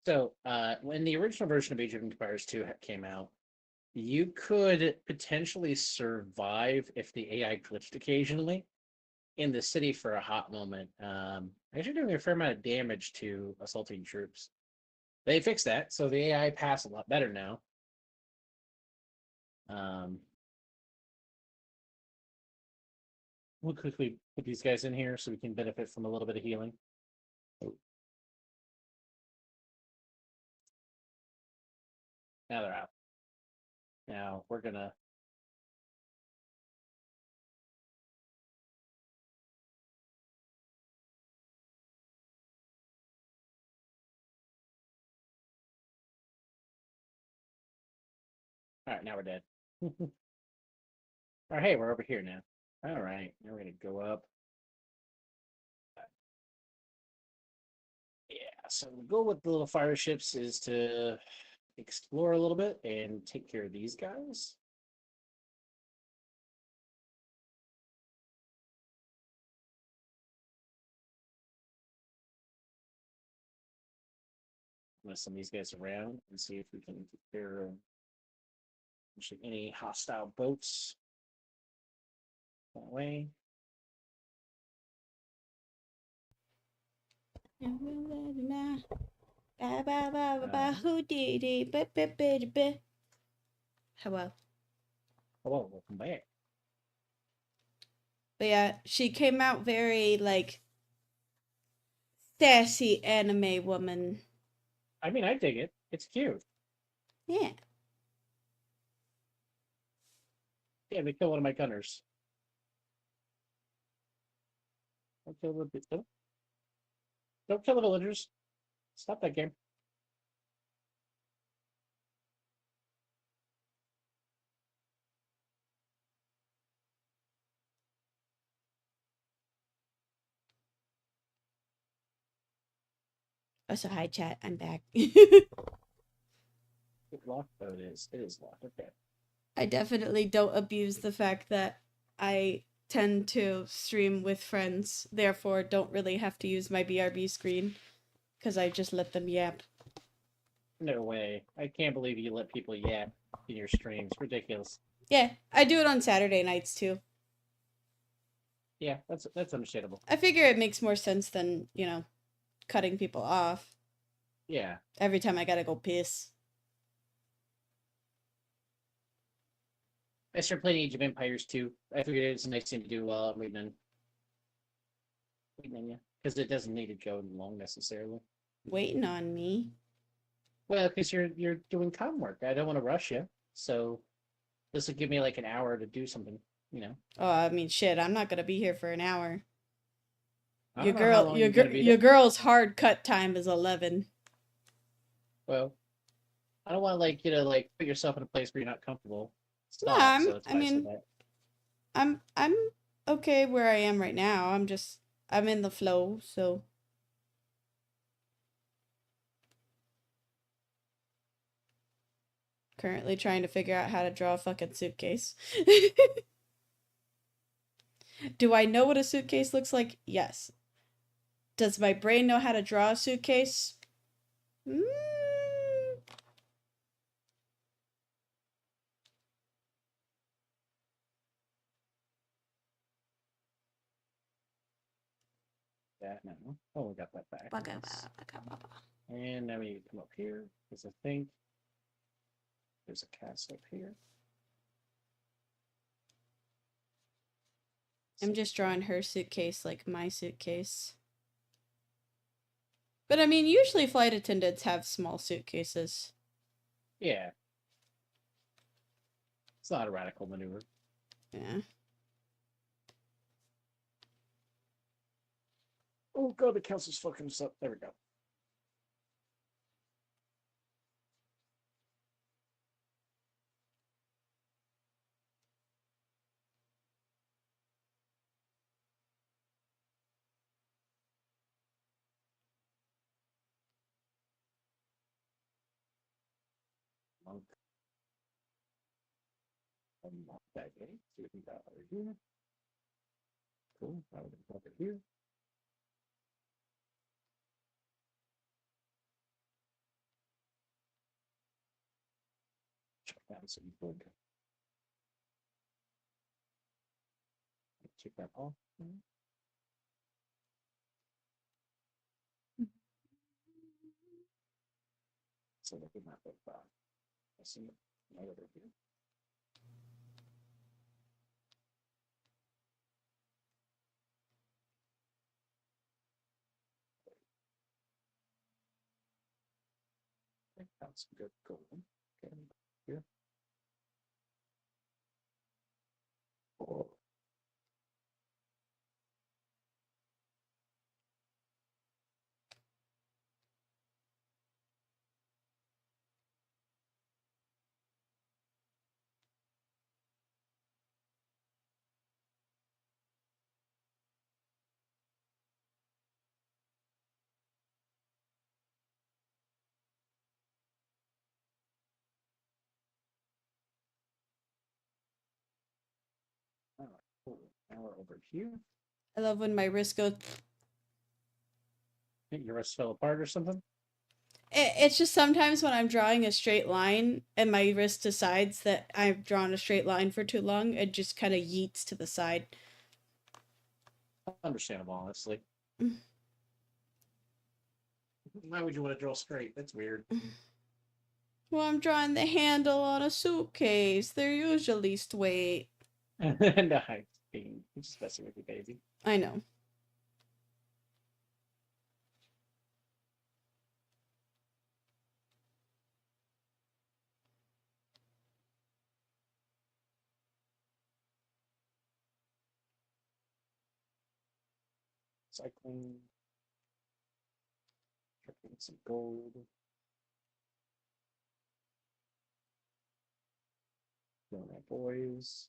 So, when the original version of Age of Empires 2 came out, you could potentially survive if the AI glitched occasionally in the city for a hot moment. Actually doing a fair amount of damage to assaulting troops. They fixed that, so the AI pass a lot better now. We'll quickly put these guys in here so we can benefit from a little bit of healing. Now they're out. Now we're gonna all right, now we're dead. All right, hey, we're over here now. All right, now we're gonna go up. Yeah, so the goal with the little fire ships is to explore a little bit and take care of these guys. gonna send these guys around and see if we can clear any hostile boats that way. Who did it? Hello. Hello, welcome back. But yeah, she came out very like sassy anime woman. I mean, I dig it. It's cute. Yeah. Yeah, they kill one of my gunners. Don't kill the don't kill the villagers. Stop that game. Oh, so hi chat, I'm back. It's locked. Oh, it is. It is locked. Okay. I definitely don't abuse the fact that I tend to stream with friends, therefore don't really have to use my BRB screen because I just let them yap. No way. I can't believe you let people yap in your streams. Ridiculous. Yeah, I do it on Saturday nights too. Yeah, that's understandable. I figure it makes more sense than, cutting people off Yeah. every time I gotta go piss. I started playing Age of Empires too. I figured it's a nice thing to do while I'm waiting on you. Because it doesn't need to go long necessarily. Waiting on me. Well, because you're doing com work. I don't want to rush you. So this will give me like an hour to do something, you know. Oh, I mean, shit, I'm not gonna be here for an hour. I Your don't know how girl, long your you're gonna be your there. girl's hard cut time is 11. Well, I don't want like you to like put yourself in a place where you're not comfortable. No, Stop. So that's I why I said mean, that. I'm okay where I am right now. I'm in the flow, so currently trying to figure out how to draw a fucking suitcase. Do I know what a suitcase looks like? Yes. Does my brain know how to draw a suitcase? Mm, That now. Oh, we got that back. bugga, Nice. bugga, bugga. And now we need to come up here because I think there's a castle up here. I'm just drawing her suitcase like my suitcase. But I mean, usually flight attendants have small suitcases. Yeah. It's not a radical maneuver. Yeah. Oh god, the council's fucking us up. There we go. Monk. Unlock that gate. See what we got over here. Cool. Now we can pop it here. Check that so you could check that off. So that we map it back. I see it right over here. I think that's good golden. Okay, here. Oh. All right, cool. Now we're over here. I love when my wrist goes. Think your wrist fell apart or something? It's just sometimes when I'm drawing a straight line and my wrist decides that I've drawn a straight line for too long, it just kind of yeets to the side. Understandable, honestly. Mm. Why would you want to draw straight? That's weird. Well, I'm drawing the handle on a suitcase. They're usually straight. No, I'm just messing with you, baby. I know. Cycling. Drinking some gold. Killing my boys.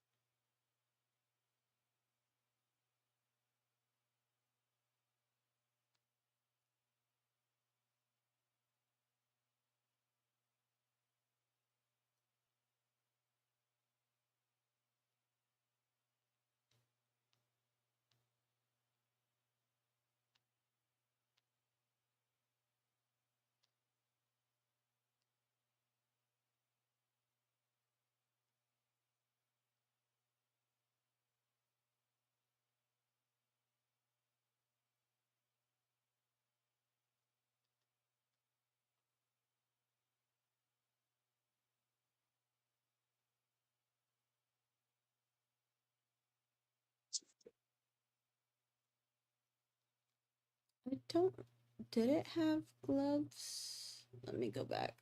I don't. Did it have gloves? Let me go back.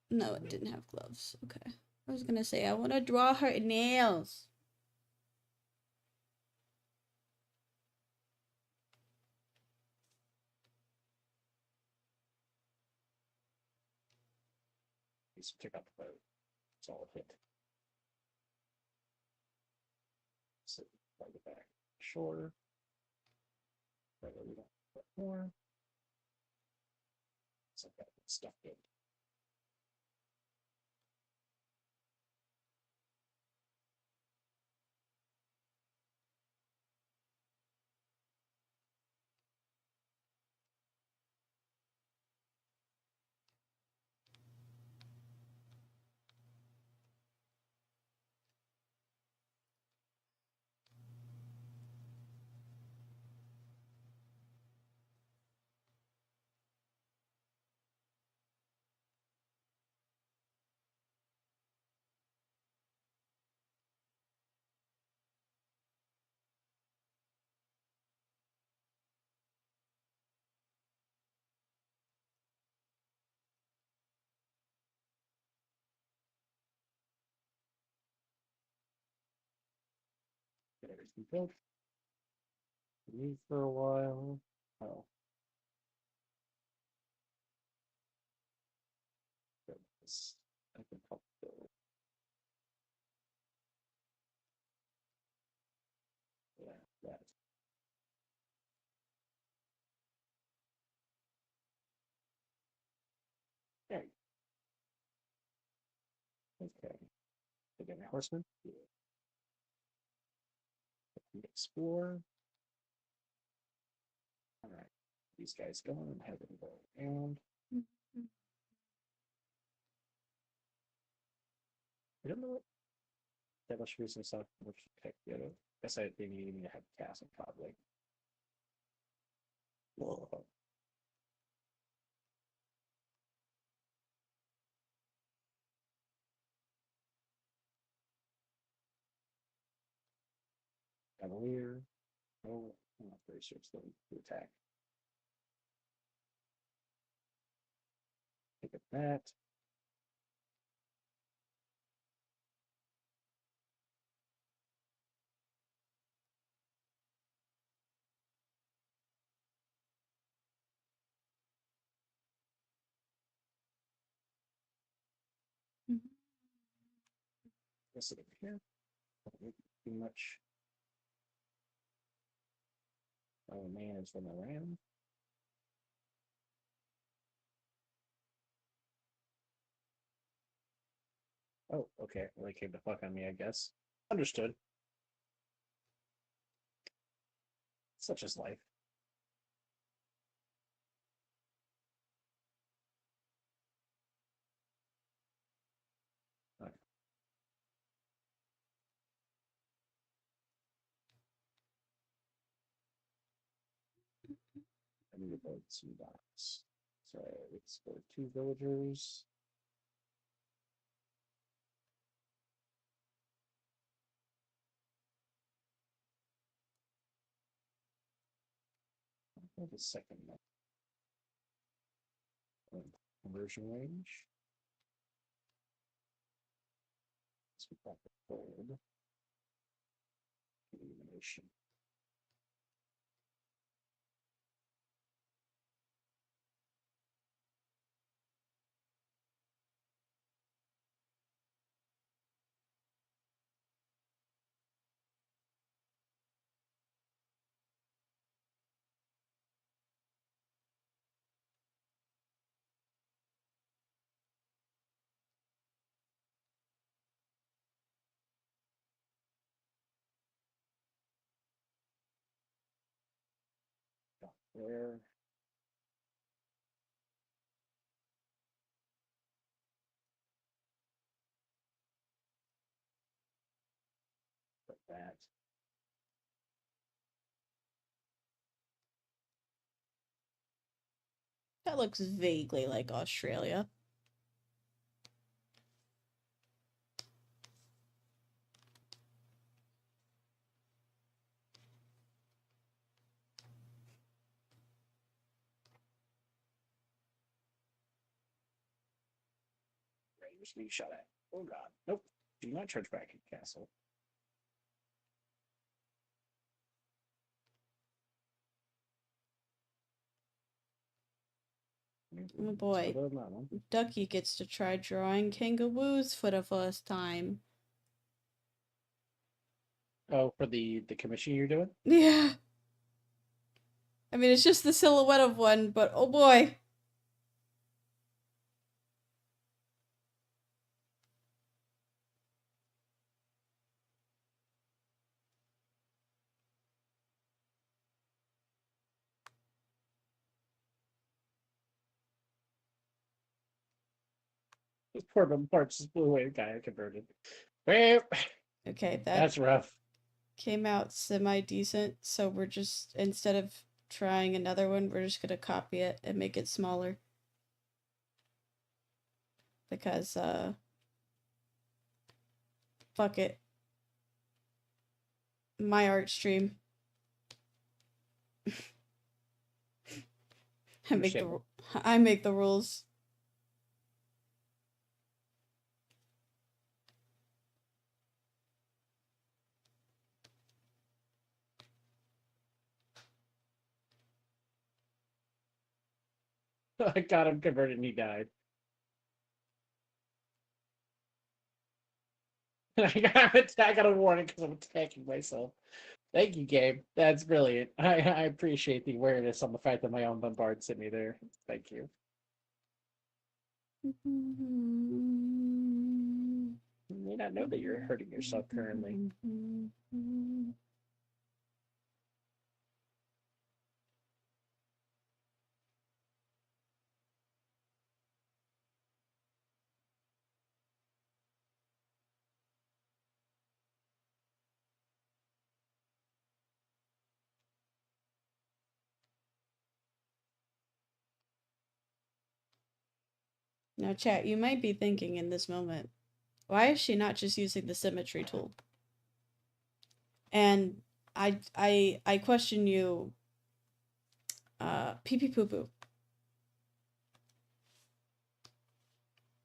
No, it didn't have gloves. Okay. I was gonna say, I want to draw her nails. Please check out the boat. It's all a hit. So, right the back. Shore. Right where we don't put more. So I've got stuff in. Get everything built. Leave for a while. Oh. This. I can help build. Yeah, that. Okay. Okay. Again, horseman. Yeah. Explore. All right. These guys going and have them go around. I don't know what that much reason stuff which pick the other. Guess I they need me to have castle probably. Whoa. Cavalier. Oh, I'm not very sure it's going to attack. Pick up that. Guess it over here. Don't too much. Oh man, it's from around. Oh, okay. Well, they came to fuck on me, I guess. Understood. Such is life. 2 dots. So let's go 2 villagers. The second conversion range. Let's put that to third. Elimination. There. Put that. That looks vaguely like Australia. Raiders being shot at. Oh god. Nope. Do not charge back in castle. Oh boy. Ducky gets to try drawing kangaroos for the first time. Oh, for the commission you're doing? Yeah. I mean, it's just the silhouette of one, but oh boy. This poor parts just blew away the guy I converted. Well, Okay, that that's rough. came out semi-decent, so we're just, instead of trying another one, we're just gonna copy it and make it smaller. Because, fuck it. My art stream. I make the rules. I got him converted and he died. I got a warning because I'm attacking myself. Thank you, Gabe. That's brilliant. I appreciate the awareness on the fact that my own bombard sent me there. Thank you. You may not know that you're hurting yourself currently. Now, chat, you might be thinking in this moment, why is she not just using the symmetry tool? And I question you, pee pee poo poo.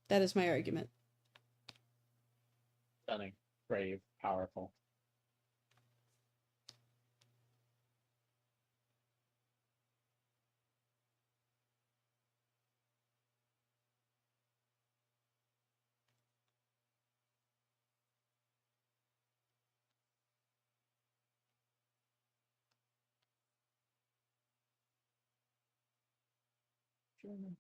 That is my argument. Stunning, brave, powerful. German.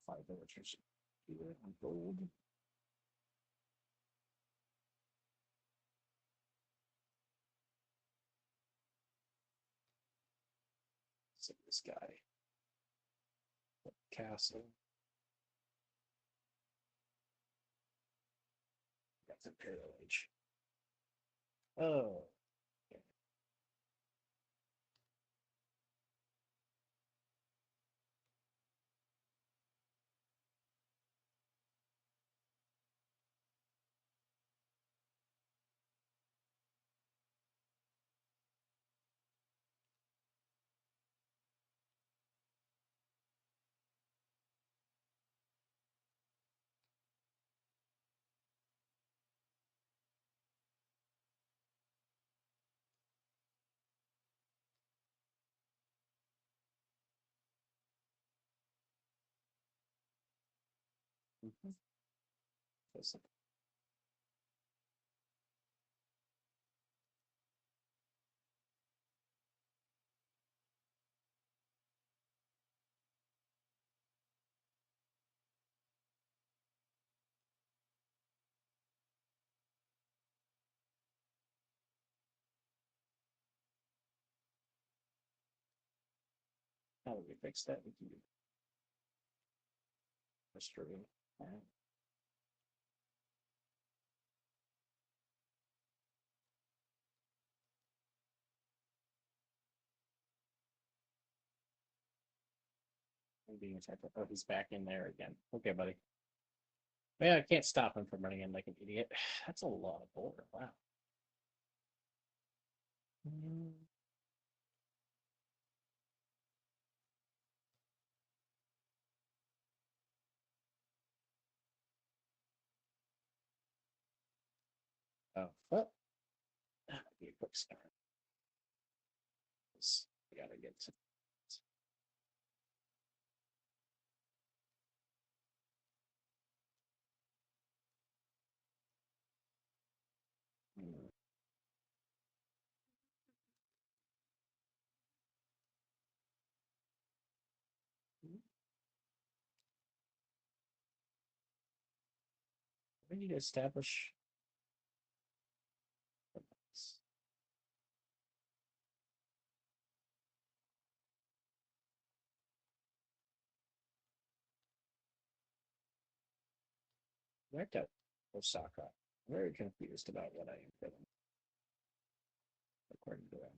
5 villagers. Here on gold. So this guy. Castle. That's Imperial Age. Oh. Mhm. Yes. How do we fix that? We can do mystery. Alright. I'm being attacked. Oh, he's back in there again. Okay, buddy. Yeah, I can't stop him from running in like an idiot. That's a lot of border. Wow. Mm. Oh, well, that might be a quick start. We gotta get to. Mm. We need to establish. Worked out Osaka. I'm very confused about what I am doing, according to them.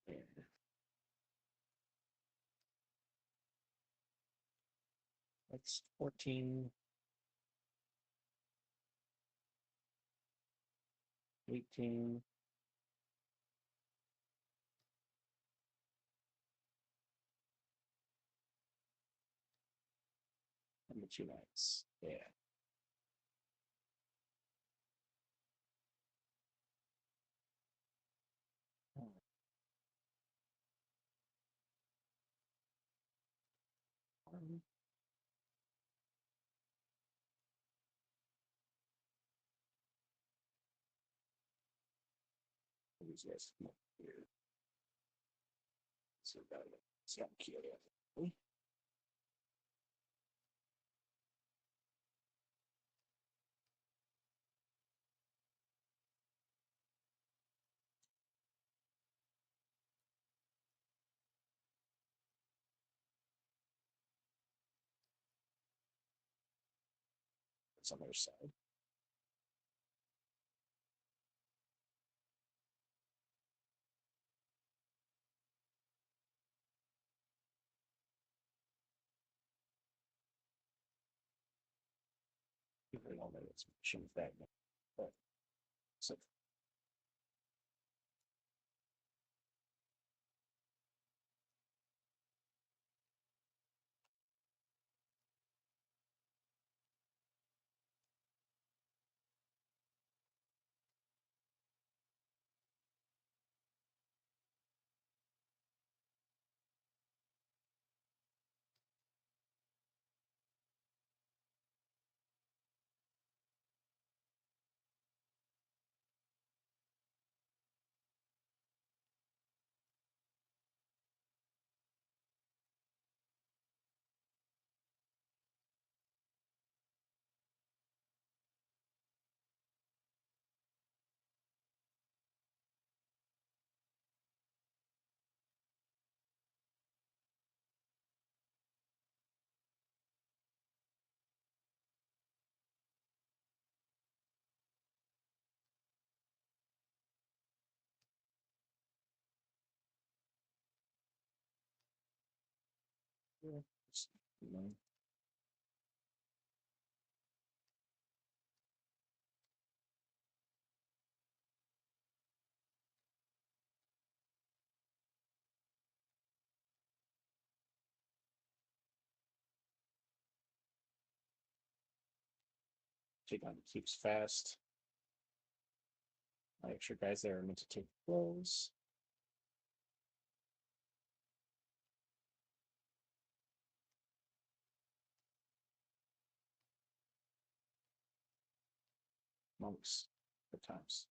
Yeah. That's 14, 18. How much you likes? Yeah. Um, these guys come up here. So that it's not cute. It's on their side. People don't know it's machine that, but so yeah, you know, Take on the keeps fast. My extra guys there are meant to take blows. Monks, good times.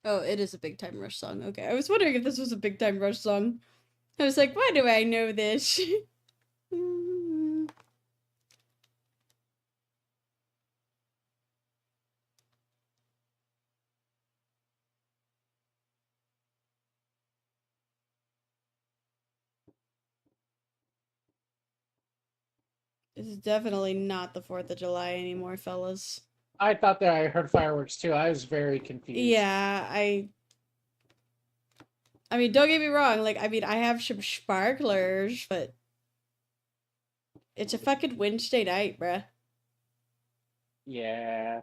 Oh, it is a Big Time Rush song. Okay, I was wondering if this was a Big Time Rush song. I was like, why do I know this? This is definitely not the 4th of July anymore, fellas. I thought that I heard fireworks too. I was very confused. Yeah, I mean, don't get me wrong. Like, I mean, I have some sparklers, but it's a fucking Wednesday night, bruh. Yeah.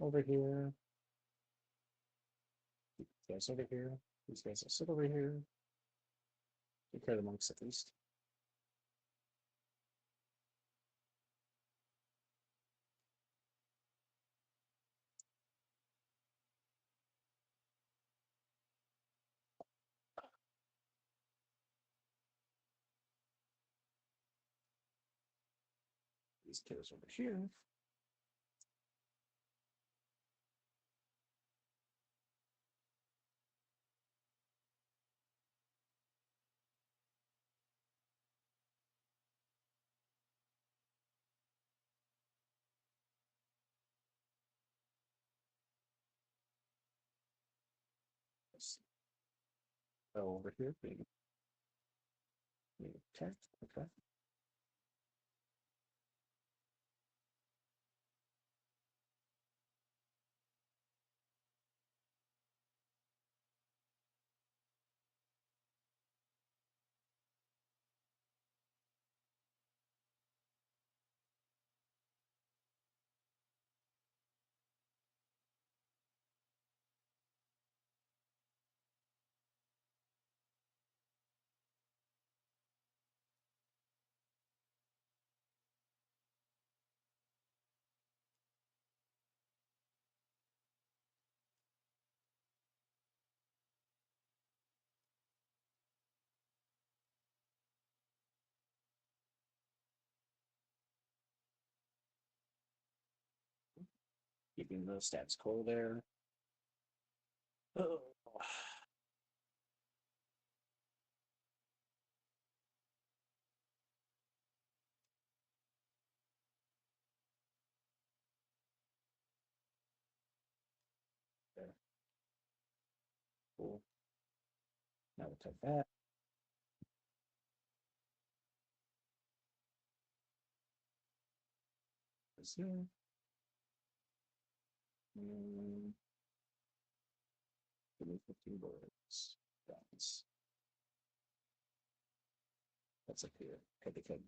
Over here. These guys over here. These guys will sit over here. Take care of the monks at least. These kiddos over here. Go over here. Maybe attack. Okay. Keeping the stats quo there. Oh. There. Cool. Now we'll take that. This here. Give me 15 bullets. That's up here. Okay, okay.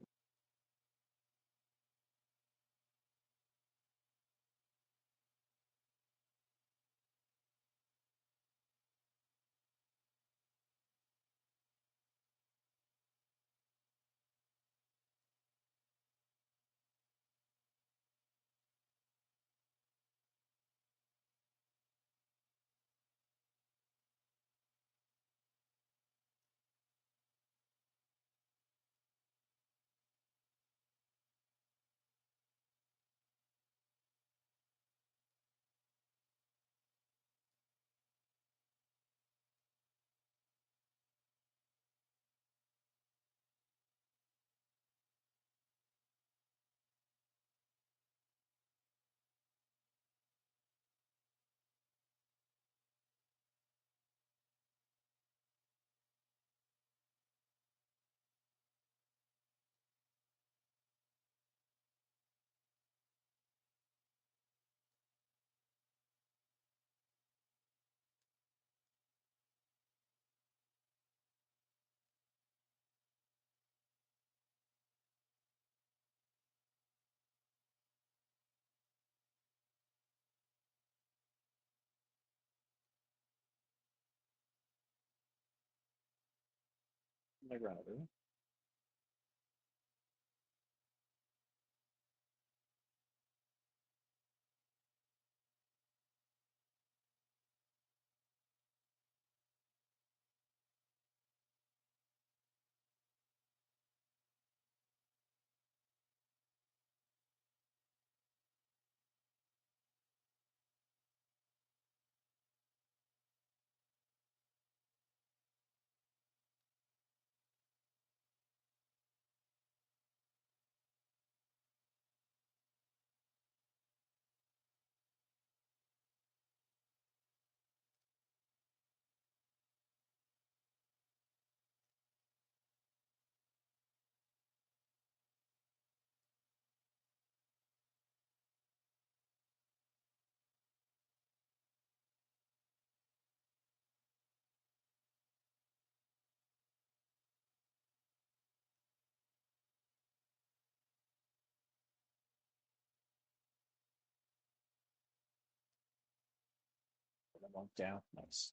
My brother. Put them all down. Nice.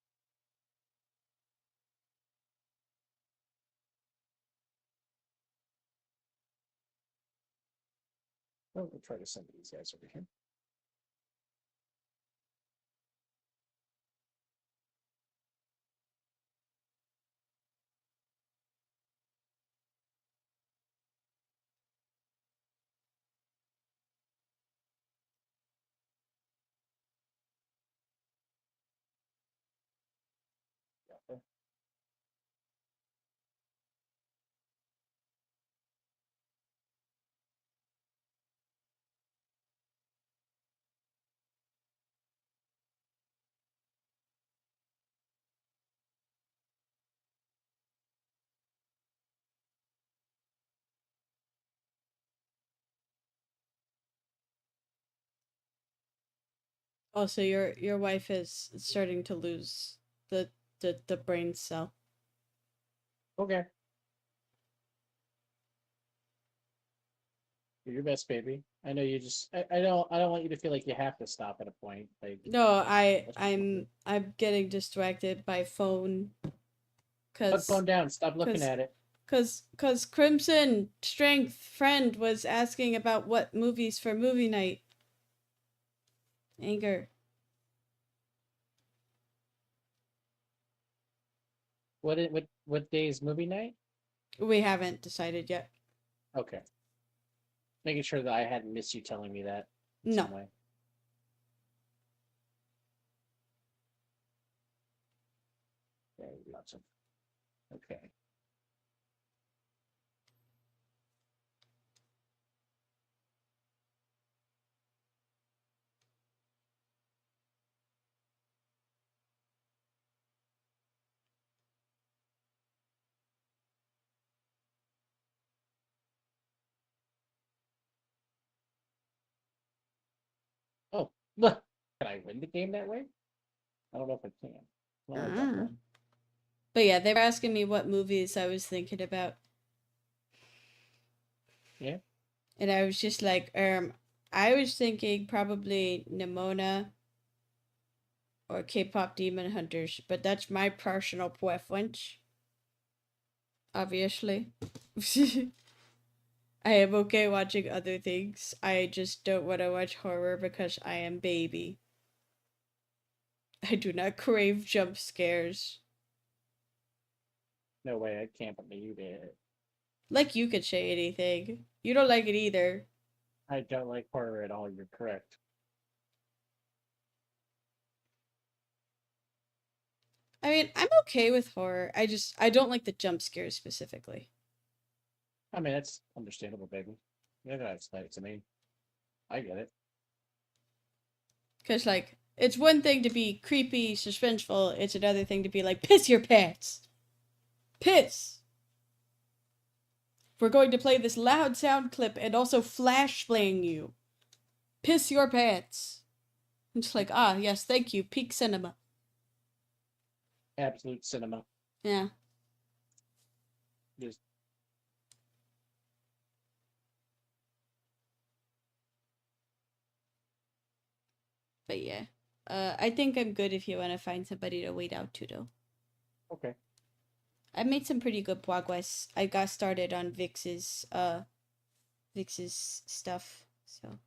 Oh, we'll try to send these guys over here. Yeah. Also, your wife is starting to lose the the brain cell. Okay. Do your best, baby. I know you just. I don't want you to feel like you have to stop at a point. Like No, let's just I'm getting distracted by phone, put phone cause down. Stop looking cause at it. cause Crimson Strength friend was asking about what movies for movie night. Anger. What day is movie night? We haven't decided yet. Okay. Making sure that I hadn't missed you telling me that in No. some way. Okay, lots of. Okay. Oh, look. Can I win the game that way? I don't know if I can. Not like that Ah. one. But yeah, they were asking me what movies I was thinking about. Yeah. And I was just like, I was thinking probably Nimona or K-pop Demon Hunters, but that's my personal preference, obviously. I am okay watching other things. I just don't want to watch horror because I am baby. I do not crave jump scares. No way. I can't believe it. Like you could say anything. You don't like it either. I don't like horror at all. You're correct. I mean, I'm okay with horror. I don't like the jump scares specifically. I mean, that's understandable, baby. You don't gotta explain it to me. I get it. Cause like it's one thing to be creepy, suspenseful. It's another thing to be like piss your pants. Piss. We're going to play this loud sound clip and also flashbang you. Piss your pants. I'm just like, ah, yes, thank you. Peak cinema. Absolute cinema. Yeah. Just But yeah. I think I'm good if you want to find somebody to wait out to though. okay. I made some pretty good progress. I got started on Vix's stuff. So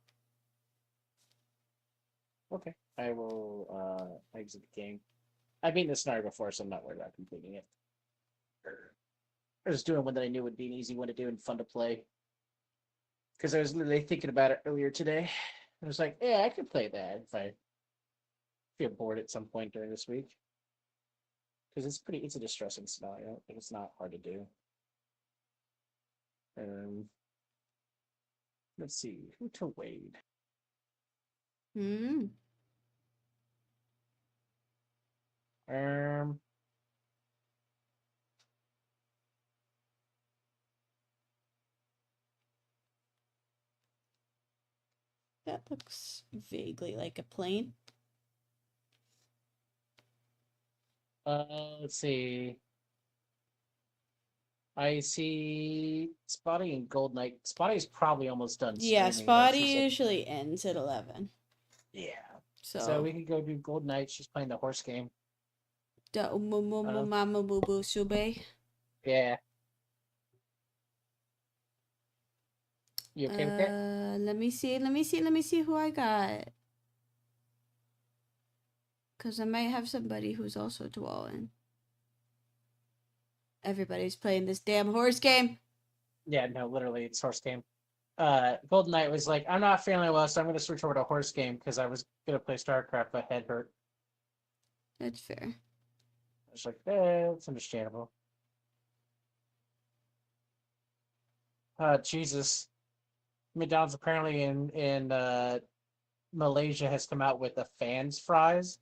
Okay. I will exit the game. I've beaten this scenario before, so I'm not worried about completing it. I was doing one that I knew would be an easy one to do and fun to play. Because I was literally thinking about it earlier today. I was like, yeah, I could play that if I feel bored at some point during this week. Because it's a distressing scenario, but it's not hard to do. Let's see, who to Wade? hmm. Um, That looks vaguely like a plane. let's see. I see Spotty and Gold Knight. Spotty's probably almost done Yeah, streaming. Though. Spotty She said, usually ends at 11. yeah. So So we could go do Gold Knight. She's playing the horse game. da mama boo boo sube. Yeah. You okay with that? Let me see who I got. Cause I might have somebody who's also dwelling. Everybody's playing this damn horse game. Yeah, no, literally, it's horse game. Golden Knight was like, I'm not feeling well, so I'm going to switch over to horse game because I was going to play StarCraft, but head hurt. That's fair. I was like, it's understandable. Jesus. McDonald's apparently in Malaysia has come out with a fans fries,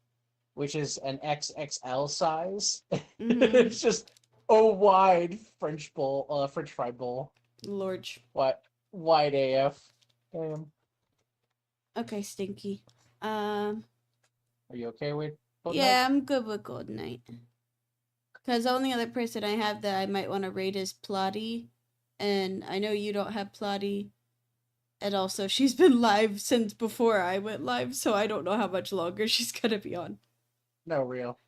which is an XXL size. It's just a wide French fry bowl. Lorge. What? Wide AF. Damn. Okay, Stinky. Are you okay with Golden Yeah, Knight? I'm good with Golden Knight. Cause the only other person I have that I might want to raid is Plotty, and I know you don't have Plotty. And also, she's been live since before I went live, so I don't know how much longer she's gonna be on. No, real.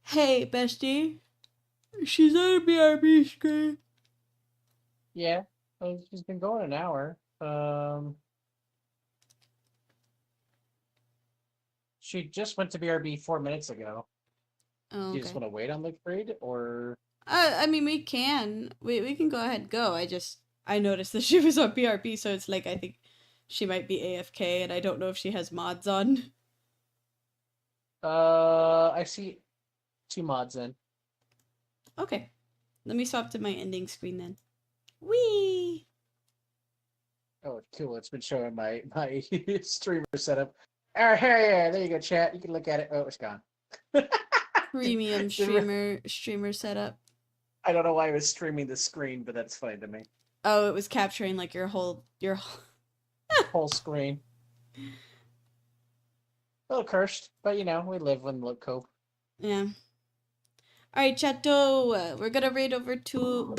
Hey, bestie. She's on a BRB screen. Yeah, she's been going an hour. She just went to BRB 4 minutes ago. Oh, Do you just okay. want to wait on the raid, or? I mean, we can go ahead and go. I noticed that she was on BRB, so it's like I think she might be AFK, and I don't know if she has mods on. I see 2 mods in. Okay, let me swap to my ending screen then. Whee! Oh, cool! It's been showing my streamer setup. All right, yeah, there you go, chat. You can look at it. Oh, it's gone. Premium streamer setup. I don't know why I was streaming the screen, but that's funny to me. Oh, it was capturing like your whole Whole screen. A little cursed, but you know, we live and cope. Yeah. Alright, Chato, we're gonna raid over to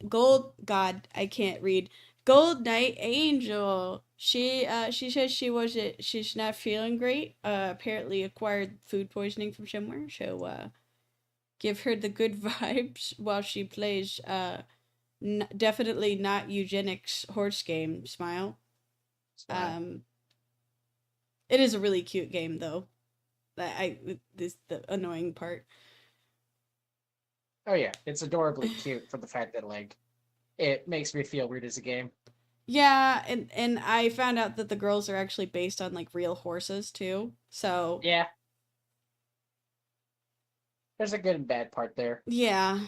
God, I can't read. Gold Knight Angel. She says she's not feeling great. Apparently acquired food poisoning from somewhere. So give her the good vibes while she plays definitely not eugenics horse game. Smile. It is a really cute game though. This the annoying part. Oh yeah, it's adorably cute for the fact that like it makes me feel weird as a game. Yeah, and I found out that the girls are actually based on like real horses too. So yeah, there's a good and bad part there. Yeah.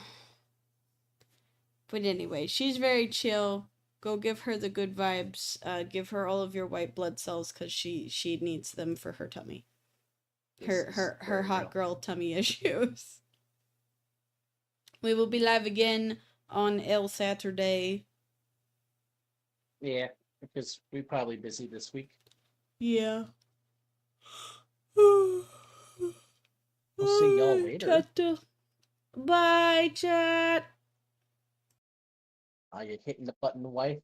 But anyway, she's very chill. Go give her the good vibes. Give her all of your white blood cells because she needs them for her tummy. Her hot girl tummy issues. We will be live again on El Saturday. Yeah, because we're probably busy this week. Yeah. We'll see y'all later. Bye, chat. Are you hitting the button, wife?